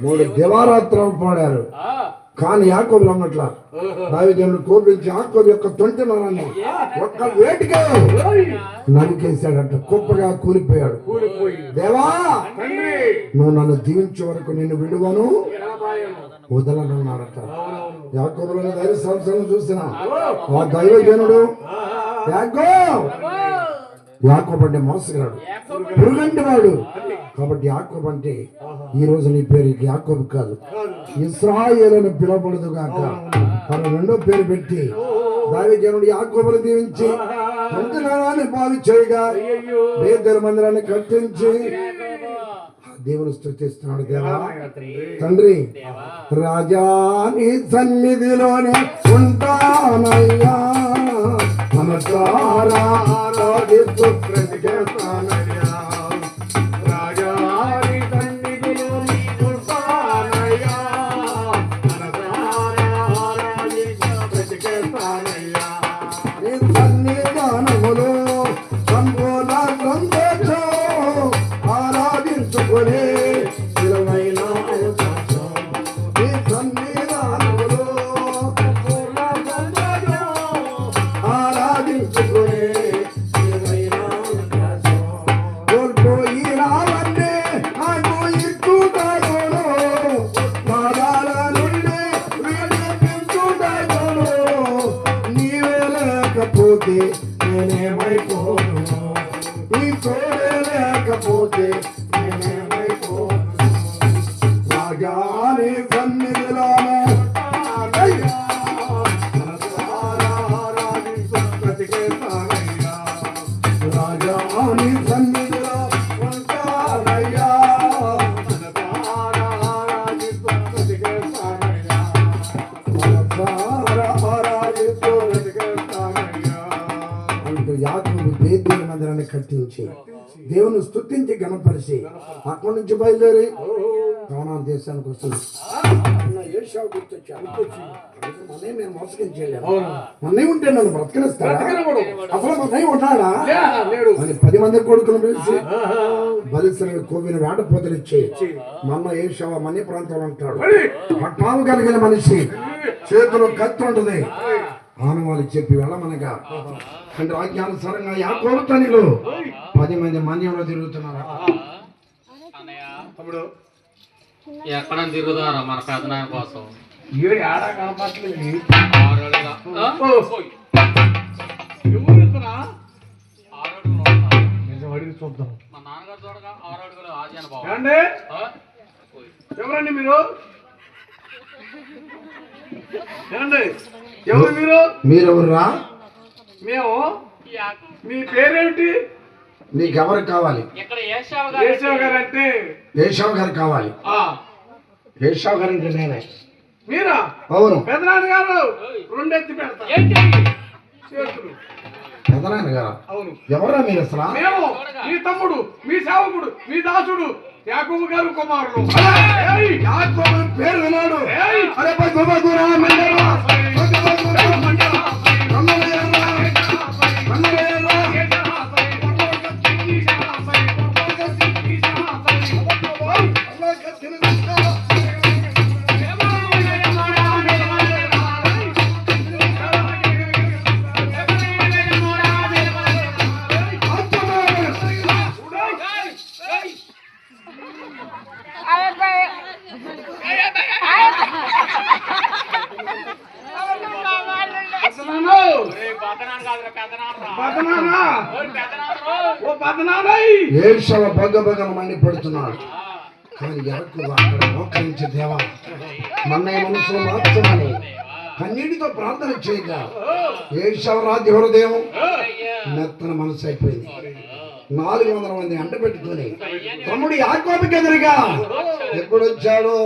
A: మూడు దివారాత్రాలు పాడారు. కానీ యాకోబు లొంగట్ల దావీదు కోపించి యాకోబు యొక్క తొంటి నరాన్ని ఒక్క వేటిగా నరికేశాడట. కుప్పగా కూలిపోయాడు. దేవా నువ్వు నన్ను దీవించే వరకు నిన్ను విడువను వదలనన్నాడట. యాకోబులోని ధైర్య సంవత్సరం చూసిన ఆ దైవజనుడు యాకోబు అంటే మోసగాడు, పురుగంటి వాడు. కాబట్టి యాకోబు అంటే ఈ రోజు నీ పేరు యాకోబు కాదు, ఇశ్రాయేలు అని పిలవబడదు గాక. తన 2వ పేరు పెట్టి దావీదు యాకోబును దీవించి మందిరాన్ని బాగు చేయగా బేతేలు మందిరాన్ని కట్టించి దేవుని స్తుతిస్తున్నాడు. దేవా తండ్రి, రాజా నీ సన్నిధిలోనే ఉంటానయ్యా, మనసారా ఆరాధిస్తూ ప్రతికేస్తానయ్యా. రాజా నీ సన్నిధిలోనే ఉంటానయ్యా, లేకపోతే నేనేమైపోను రాజాని సన్నిధిలోనే ఉంటానయ్యా. మనసారా ఆరాధిస్తూ బ్రతికేస్తానయ్యా. రాజాని సన్నిధిలో ఉంటానయ్యా. మనసారా ఆరాధిస్తూ బ్రతికేస్తానయ్యా. మనసారా ఆరాధిస్తూ బ్రతికేస్తానయ్యా. అంటూ యాకోబు దేవుని మందిరాన్ని కట్టించి దేవుని స్తుతించి గణపరిచి అక్కడి నుంచి బయలుదేరి కానాను దేశానికి వస్తున్నాం. ఏషావు గుర్తొచ్చాను. మనే నేను మోసగించలేను. మనే ఉంటే నన్ను బ్రతకనిస్తాడా? అసలు మనే ఉన్నాడా? అని 10 మంది కొడుకును పిలిచి బలిసిన కోవిన వేటపోతలు ఇచ్చి మన్న ఏషావ మనీ ప్రాంతంలో ఉంటాడు. పట్టాలు కలిగిన మనిషి, చేతిలో కత్తి ఉంటుంది. ఆనవాళ్ళు చెప్పి వెళ్ళమనగా అంటే ఆజ్ఞానుసారంగా యాకోబు తనిలో 10 మంది మన్యంలో తిరుగుతున్నారు.
C: తమ్ముడు
D: ఎక్కడ తిరుగుతారా మన పెద్దనాయన కోసం?
C: ఏడు ఏడా కనపట్లేదు.
D: ఆరోడుగా.
C: ఎవరు ఇతనా?
D: ఆరోడుగులు ఉంటారు.
C: నిజం అడిగి చూద్దాం.
D: మా నాన్నగారు చూడగా ఆరోడుగులు ఆజాన బాబు.
C: ఏమండి? ఎవరండి మీరు? ఏమండి ఎవరు మీరు?
A: మీరెవర్రా?
C: మేము. మీ పేరేమిటి?
A: నీకెవరు కావాలి?
D: ఇక్కడ
C: ఏషావు గారు అంటే
A: ఏషావు గారు కావాలి. ఏషావు గారు అంటే నేనే.
C: మీరా?
A: అవును.
C: పెదనాన్న గారు రెండెత్తి పెడతా చేతులు.
A: పెదనాయన గారు?
C: అవును.
A: ఎవరా మీరు అసలు?
C: మేము మీ తమ్ముడు, మీ సేవకుడు, మీ దాసుడు యాకోబు గారు కుమారుడు.
A: యాకోబు పేరు విన్నాడు. అరే ఏషవ బగ్గ మండి పెడుతున్నాడు. కానీ యాకోబు అక్కడ మోకరించి దేవా మన్నయ్య మనసులో మార్చమని కన్నీటితో ప్రార్థన చేయగా ఏషవ రాజ్య హృదయం మెత్తన మనసు అయిపోయింది. 400 మంది అంట పెట్టుకుని తమ్ముడు యాకోబుకి ఎదురుగా ఎప్పుడొచ్చాడు?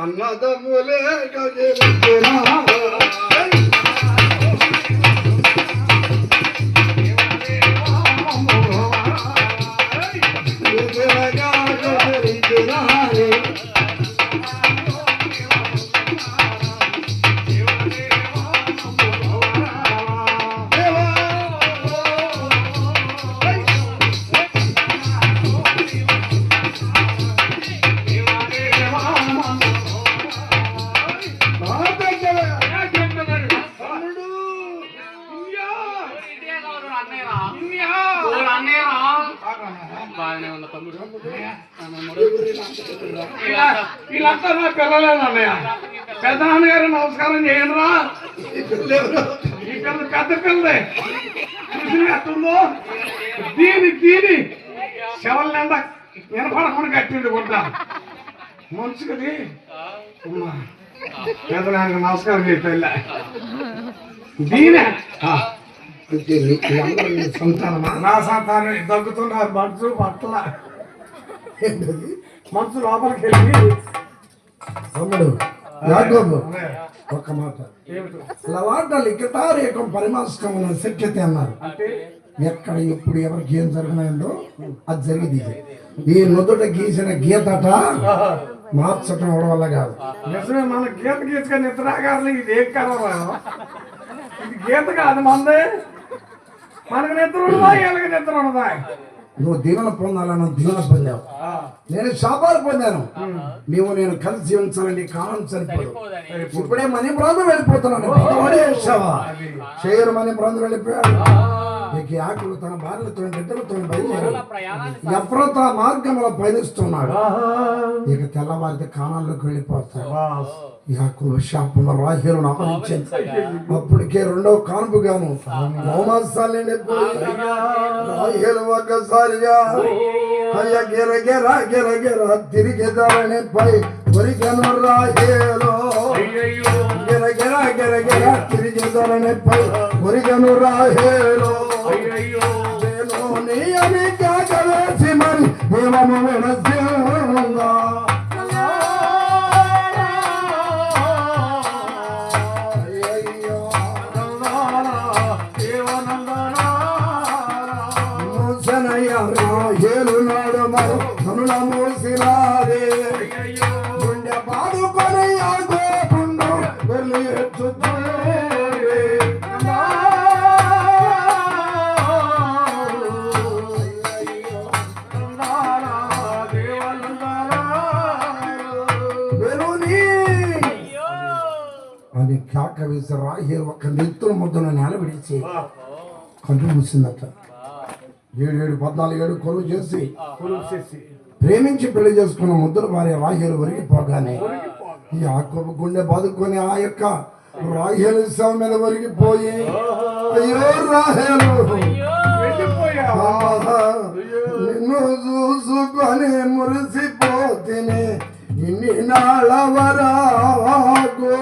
A: అన్నదమ్ములే
D: బాగానే ఉన్న తమ్ముడు.
C: వీళ్ళంతా నా పిల్లలేదు అన్నయ్య. పెద్ద నాన్నగారు నమస్కారం చేయండి రా. ఈ పిల్ల పెద్ద పిల్లదే చూసి ఎట్టుందో. దీని శవల నిండా వినపడకుండా కట్టిండు గుంటా మనుషులది. పెద్ద నాన్నగారు నమస్కారం చేయ దీనే
A: సంతానమా?
C: నా సంతానం దగ్గుతున్నారు. మనసు పట్ల మనసు లోపలికి వెళ్ళి
A: తమ్ముడు యాకోబు ఒక్క మాట లవాటలు ఇకటారేకం పరిమాస్కం శక్యత అన్నారు. ఎక్కడ ఎప్పుడు ఎవరికి ఏం జరిగినాయందో అది జరిగింది. ఈ నుదుట గీసిన గీతట మార్చటం అవడం వల్ల కాదు.
C: నిజమే, మన గీత గీసుకొని నిద్రాగారులు ఇది ఏం కలవరా? ఇది గీత కాదు మందే. మనకు నిద్ర ఉన్నదా? వీళ్ళకి నిద్ర ఉన్నదా?
A: నువ్వు దీవెన పొందాలని దీవెన పొందావు, నేను శాపాలు పొందాను. నీవు నేను కలిసి జీవించాలని కాలం సరిపోదు. ఇప్పుడే మనీ ప్రాంతం వెళ్ళిపోతున్నాను. చేయరు మనీ ప్రాంతం వెళ్ళిపోయాడు. నీకు యాకులు తన భార్యలతో బిడ్డలతో బయలుదేరాడు. ఎఫ్రాతా మార్గంలో పయనిస్తున్నాడు. ఇక తెల్లవారితే కానాల్లోకి వెళ్ళిపోతాడు. యాకోబు శాపంలో రాహేలును అపహరించింది. అప్పటికే రెండవ కానుపుగాను రాహేలు ఒక్కసారిగా అయ్య గిర గిర గిర గిర తిరిగెదరని పై ఒరిగను రాహేలో
C: అయ్యయ్యో
A: గిర గిర గిర గిర తిరిగెదరని పై ఒరిగను రాహేలో
C: అయ్యయ్యో
A: బెనూని అని కాకవేసి మరి దేవము వెనసిందా అయ్యయ్యో మూసనయ్య రాహేలు నాడు మరి కనుల మూసినాదే గుండె పాడుకొని ఆగోపుండు వెళ్ళి ఎచ్చుతుంది అని కాక వేసి రాహేలు ఒక నెత్తుల ముద్దను నేల విడిచి కంటు మూసిందట 7 కొలువు చేసి ప్రేమించి పెళ్లి చేసుకున్న ముద్దుల భార్య రాహేలు ఒరిగిపోగానే ఈ యాకోబు గుండె బాదుకొని ఆ యొక్క రాహేలు శవం మీద ఒరిగిపోయి అయ్యో రాహేలు ఆహా, నిన్ను చూసుకొని మురిసిపోతిని ఇన్ని నాళ్ళ వరాగో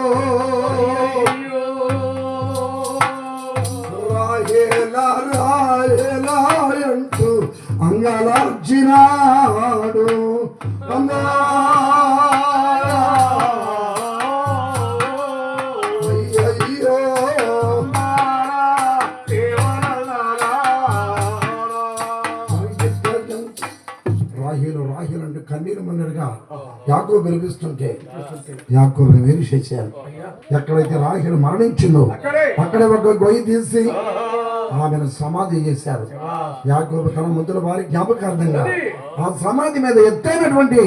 A: రాహేలా రాహేలా అంటూ అంగలార్చినాడు అయ్యయ్యో రాహేలు రాహేలు అంటే కన్నీరు మన్నరుగా యాకోబు వినిపిస్తుంటే యాకోబుని వేరు చేశారు. ఎక్కడైతే రాహేలు మరణించిందో అక్కడే ఒక గొయ్యి తీసి ఆమెను సమాధి చేశారు. యాకోబు తన ముద్దుల వారి జ్ఞాపకార్థంగా ఆ సమాధి మీద ఎత్తైనటువంటి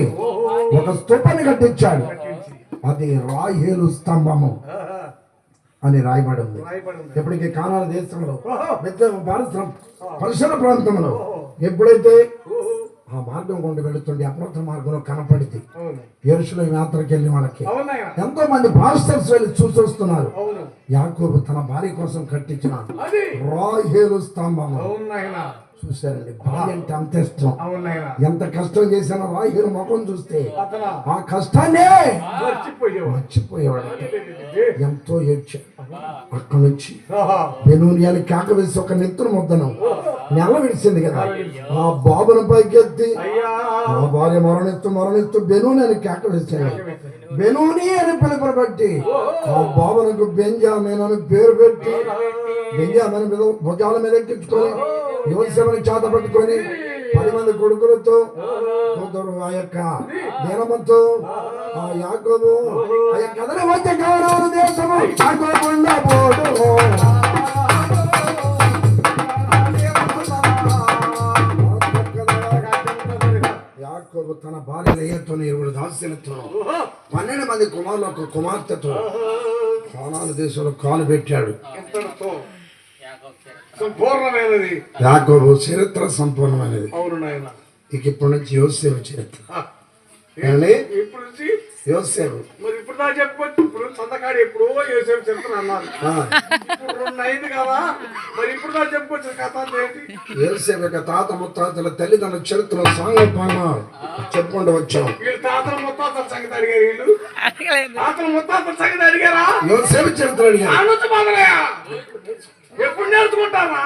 A: ఒక స్తూపాన్ని కట్టించాడు. అది రాహేలు స్తంభము అని రాయబడి ఉంది. ఎప్పటికీ కానాల దేశంలో పరిసర ప్రాంతంలో ఎప్పుడైతే ఆ మార్గం గుండా వెళుతుండే అప్రమత్త మార్గంలో కనపడింది. యెరూషలేము యాత్రకి వెళ్ళిన వాళ్ళకి ఎంతో మంది పాస్టర్స్ వెళ్ళి చూసొస్తున్నారు. యాకోబు తన భార్య కోసం కట్టించిన రాహేలు స్తంభం చూశారండి. భార్య అంటే అంత ఇష్టం. ఎంత కష్టం చేసినా రాహేలు ముఖం చూస్తే ఆ కష్టాన్నే మర్చిపోయేవాడు. ఎంతో ఏడ్చాడు. అక్కడి నుంచి బెనూనియాని కేక వేసి ఒక నెత్తురు ముద్దను నెల విడిచింది కదా, ఆ బాబును పైకెత్తి ఆ భార్య మరణిస్తూ బెనూని అని కేక వేసాడు. బెనూని అని పిలుపుని బట్టి ఆ బాబునకు బెంజామిన్ అని పేరు పెట్టి బెంజామిన్ మీద భుజాల మీద ఎక్కించుకొని యోసేపుని చేత పట్టుకొని 10 మంది కొడుకులతో కూతురు ఆ యొక్క దీనమంతో ఆ యాకోబు ఆ యొక్క కథల మధ్య కానాను దేశము యాకోబుండా పోడు. యాకోబు తన భార్య లేయతో 7 దాస్యులతో 12 మంది కుమారులు ఒక కుమార్తెతో కానాను దేశంలో కాలు పెట్టాడు.
C: సంపూర్ణమైనది
A: యాకోబు చరిత్ర సంపూర్ణమైనది.
C: అవును నాయన.
A: ఇక ఇప్పటి నుంచి యోసేపు చరిత్ర. ఏమండి?
C: ఇప్పుడు నుంచి
A: యోసేపు
C: మరి ఇప్పుడు దా చెప్పుకోవచ్చు. ఇప్పుడు సంతకాడు ఎప్పుడో యోసేపు చరిత్ర అన్నారు. ఇప్పుడు 2 అయింది కదా, మరి ఇప్పుడు దా చెప్పుకోవచ్చు కథ ఏంటి?
A: యోసేపు యొక్క తాత ముత్తాతల తల్లిదండ్రుల చరిత్ర సాంగపాన చెప్పుకుంటూ వచ్చాం.
C: వీళ్ళు తాతల ముత్తాతల సంగతి అడిగారు. వీళ్ళు తాతల ముత్తాతల సంగతి అడిగారా?
A: యోసేపు చరిత్ర అడిగారు.
C: ఆలోచన మొదలయ్యా. ఎప్పుడు నేర్చుకుంటారా?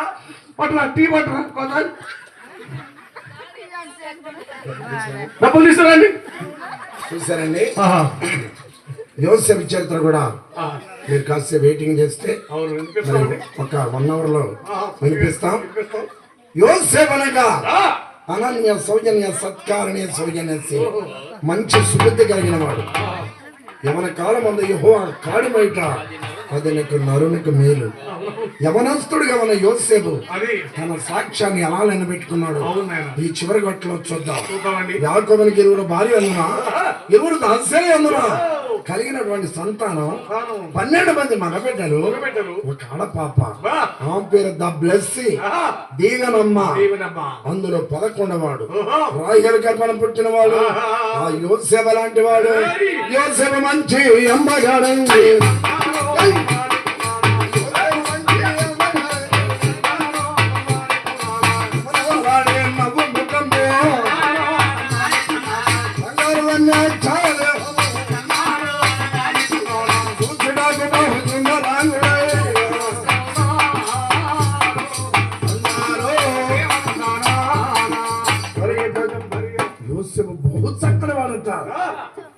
C: పట్ల టీ పట్ల కొంత డబ్బులు తీసుకురండి.
A: చూసారండి, యోసేపు చరిత్ర కూడా మీరు కాస్త వెయిటింగ్ చేస్తే మరి ఒక 1 hour లో వినిపిస్తాం. యోసేపు అనగా అనన్య సౌజన్య సత్కారణీయ సౌజన్యసి మంచి సుబుద్ధి కలిగిన వాడు. యవన కాలం అందు యెహోవా కాడి బయట అది నీకు నరునికి మేలు. యవనస్తుడుగా మన యోసేపు తన సాక్ష్యాన్ని ఎలా నిలబెట్టుకున్నాడు ఈ చివరి గట్లో చూద్దాం. యాకోబునికి 2 భార్య అందునా 2 దాస్యులు అందునా కలిగినటువంటి సంతానం 12 మంది మగబిడ్డలు, ఒక ఆడపాప. ఆమె పేరు ద బ్లెస్సి, దీవెనమ్మ. అందులో 11వ వాడు రాహేలు గర్భన పుట్టిన వాడు ఆ యోసేపు లాంటి వాడు. యోసేపు మంచి అమ్మగాడండి. వాడట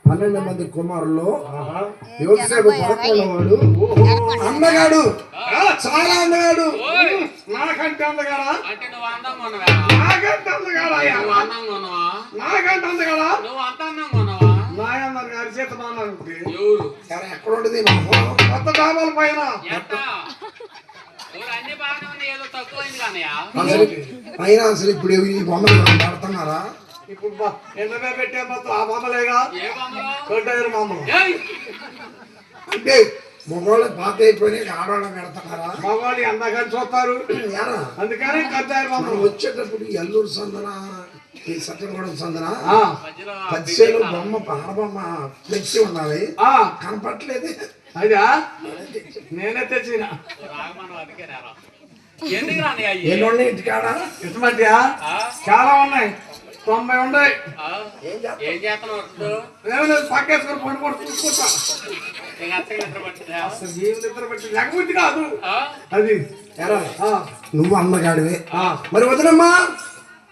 A: 12 మంది కుమారులు యోసేపు పదకొండవాడు అందగాడు, చాలా అందగాడు.
C: నాకంటే అందగాడా?
D: అంటే నువ్వు అందంగా ఉన్నవా?
C: నాకంటే అందగాడా?
D: నువ్వు అందంగా ఉన్నవా?
C: నాకంటే అందగాడా?
D: నువ్వు అంత అందంగా ఉన్నవా?
C: నాయన్నారు గారి చేత మానాలి
D: ఎవరు?
A: ఎక్కడ ఉండదు ఈ మొహం?
C: కొత్త డాబాల పైన
D: ఎంత? ఎవరు అన్ని బాగానే ఉన్నాయి, ఏదో తక్కువైంది కానయ్యా.
A: అయినా అసలు ఇప్పుడు ఈ బొమ్మలు పడుతున్నారా?
C: ఇప్పుడు ఎండమే పెట్టే మొత్తం ఆ బొమ్మలేగా
D: ఏ బొమ్మలు?
C: కొట్టారు బొమ్మలు.
D: ఏయ్!
A: అంటే మగవాళ్ళు పాత అయిపోయినాయి, ఆడవాళ్ళు పెడుతున్నారా?
C: మగవాళ్ళు ఎంతగాని చూస్తారు,
A: యారా
C: అందుకని కట్టారు
A: మనం
C: బొమ్మలు.
A: వచ్చేటప్పుడు ఈ అల్లూరు సందన, ఈ సత్యగూడెం సందన
D: మధ్యలో
A: పదిసేలు బొమ్మ ఆడబొమ్మ ఫ్లెక్సీ ఉన్నది,
C: ఆ,
A: కనపట్లేదు.
C: అదా నేనే తెచ్చిన
D: రాగమనం అందుకే రారా. ఎందుకు రానయ్యా ఇవి?
A: ఎన్ని ఉన్నాయి ఇంటికాడ?
C: ఇటువంటి
D: ఆ?
C: చాలా ఉన్నాయి, 90 ఉన్నాయి.
D: ఆ? ఏం చేస్తున్నావు అసలు?
C: నేను లేదు, పక్కేసుకొని పని కూడా చూసుకుంటా.
D: నీకు అచ్చగా నిద్ర పట్టిందా?
C: అసలు ఏం నిద్ర పెట్టి లేకపోతే కాదు
D: ఆ?
C: అది.
A: ఎరా
C: ఆ,
A: నువ్వు అమ్మగాడివే,
C: ఆ.
A: మరి వదినమ్మా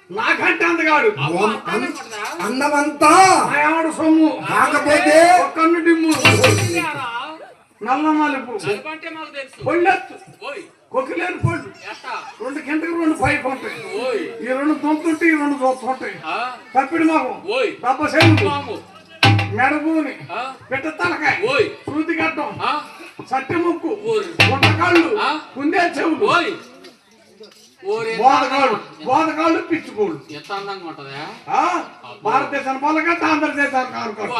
C: నాకంటే అందగాడు
A: అన్నమంతా
C: ఆయాడు సొమ్ము,
A: కాకపోతే
C: కన్ను డిమ్ము,
D: రారా?
C: నల్ల మలుపు,
D: నలుపంటే మాకు తెలుసు.
C: పొల్లెత్తు,
D: ఓయ్
C: కొక్కిలేని పళ్ళు,
D: ఎట్టా?
C: 2 కిందకి 2 పైకి ఉంటాయి.
D: ఓయ్
C: ఈ 2 దొంతుంటే ఈ 2 దొంతుంటాయి.
D: ఆ?
C: తప్పిడి మాకు
D: ఓయ్
C: దెబ్బ సేపు,
D: పాము.
C: మెడబూని,
D: ఆ?
C: పెట్ట తలకాయ,
D: ఓయ్
C: శృతి గడ్డం,
D: ఆ?
C: సట్టె ముక్కు,
D: ఓయ్
C: గుంటకాళ్ళు,
D: ఆ?
C: కుందే చెవులు,
D: ఓయ్ ఓరే
C: బోధకాళ్ళు పిచ్చుకోళ్ళు.
D: ఎంత అందంగా ఉంటదా?
C: ఆ? భారతదేశాన్ని పొలగట్ట ఆంధ్రదేశానికి ఆడుకోవాలి.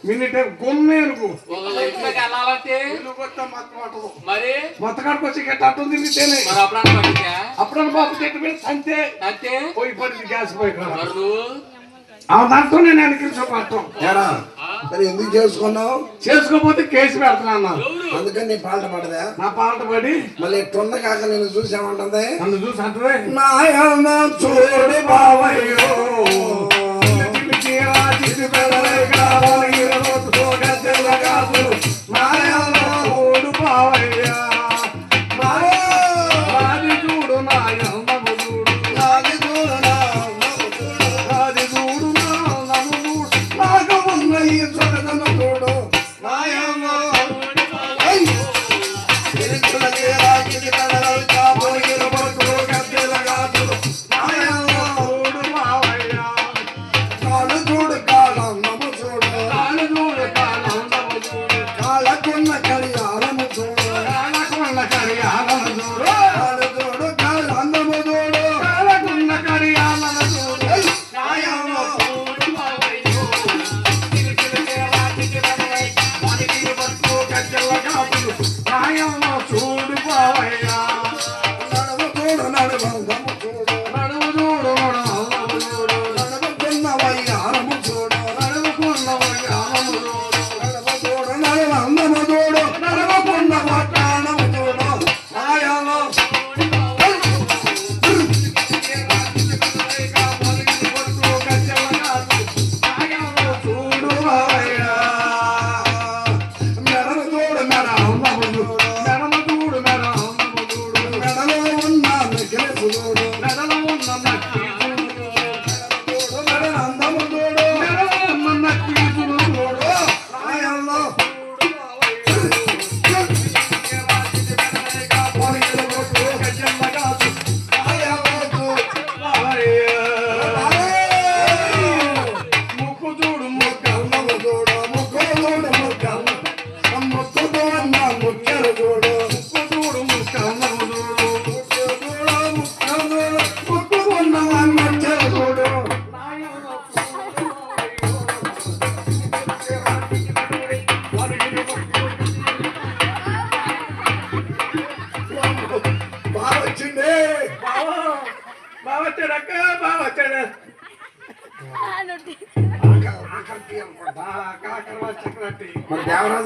C: మినిట్ గుమ్మేనుకు
D: ఒక ఇంట్లోకి వెళ్ళాలంటే మరి
C: మొత్తకాడికి వచ్చి గట్ట అట్టుంది తిరిగితేనే
D: మరి అప్పుడు పట్టించా?
C: అప్పుడు బాబు చెట్టు మీద అంతే
D: అంతే
C: పోయి పడింది గ్యాస్ పోయి
D: మరి నువ్వు
C: దాంతో నేను వెనక్కి పట్టం
A: ఎరా మరి ఎందుకు చేసుకున్నావు?
C: చేసుకోపోతే కేసు పెడుతున్నా.
D: ఎవరు?
A: అందుకని నీ పాట పడదా?
C: నా పాట పడి
A: మళ్ళీ తొంద కాక నేను చూసామంటుంది,
C: నన్ను చూసి అంటే
A: నాయన చూడు బావయ్యో
C: ఓడు బావయ్యా నాది చూడు నాయమ్మము చూడు, నాది చూడు నాయమ్మము చూడు, నాకు ఉన్న ఈ సొగసును చూడు నాయమ్మ. ఓడు బావయ్యా
A: కాలు చూడు కాలమ్మము చూడు,
C: కాలు చూడు కాలమ్మము చూడు,
A: కాళ్ళకున్న కడియాలము చూడు,
C: కాలకున్న కడియాలను చూడు,
A: కాలు చూడు కాళ్ళందము చూడు.
C: కాలకున్న కడియాలను చూడు
A: నాయమ్మ
C: ఓడు బావయ్యో నాయమ్మ చూడు బావయ్యా
A: నడుము చూడు నడుమందము చూడు,
C: నడుము చూడు నడుము చూడు,
A: నడుముకున్న వయ్యారము చూడు,
C: నడుముకున్న వయ్యారము చూడు,
A: నడుము చూడు నడుమందము చూడు, నడుముకున్న పట్టాణము చూడు. నాయమ్మ
C: చూడు బావయ్యా
A: మెడలు చూడు మెడమ్మము చూడు,
C: మెడమ చూడు మెడమ చూడు,
A: మెడలో ఉన్న నెక్లెస్ చూడు,
C: మెడలో ఉన్న నక్కి చూడు,
A: చూడు మెడలందము చూడు.
C: మెడలో ఉన్న నక్కి చూడు చూడు
A: నాయమ్మ
C: ముక్కు చూడు ముక్కు
A: ముక్కమ్మము చూడు, ముక్కులు చూడు ముక్కమ్మ, ముక్కు చూడన్న ముక్కెలు చూడు,
C: ముక్కు చూడు ముక్కమ్మము చూడు,
A: ముక్కు చూడు ముక్కలు చూడు, ముక్కు ఉన్న ముక్కెలు చూడు. బాగా వచ్చింది.
C: బాగా వచ్చాడక్క బాగా వచ్చాడు
A: ఆకర్తి అనుకుంటా.
C: కాకర చక్రవర్తి
A: మరి దేవరాజు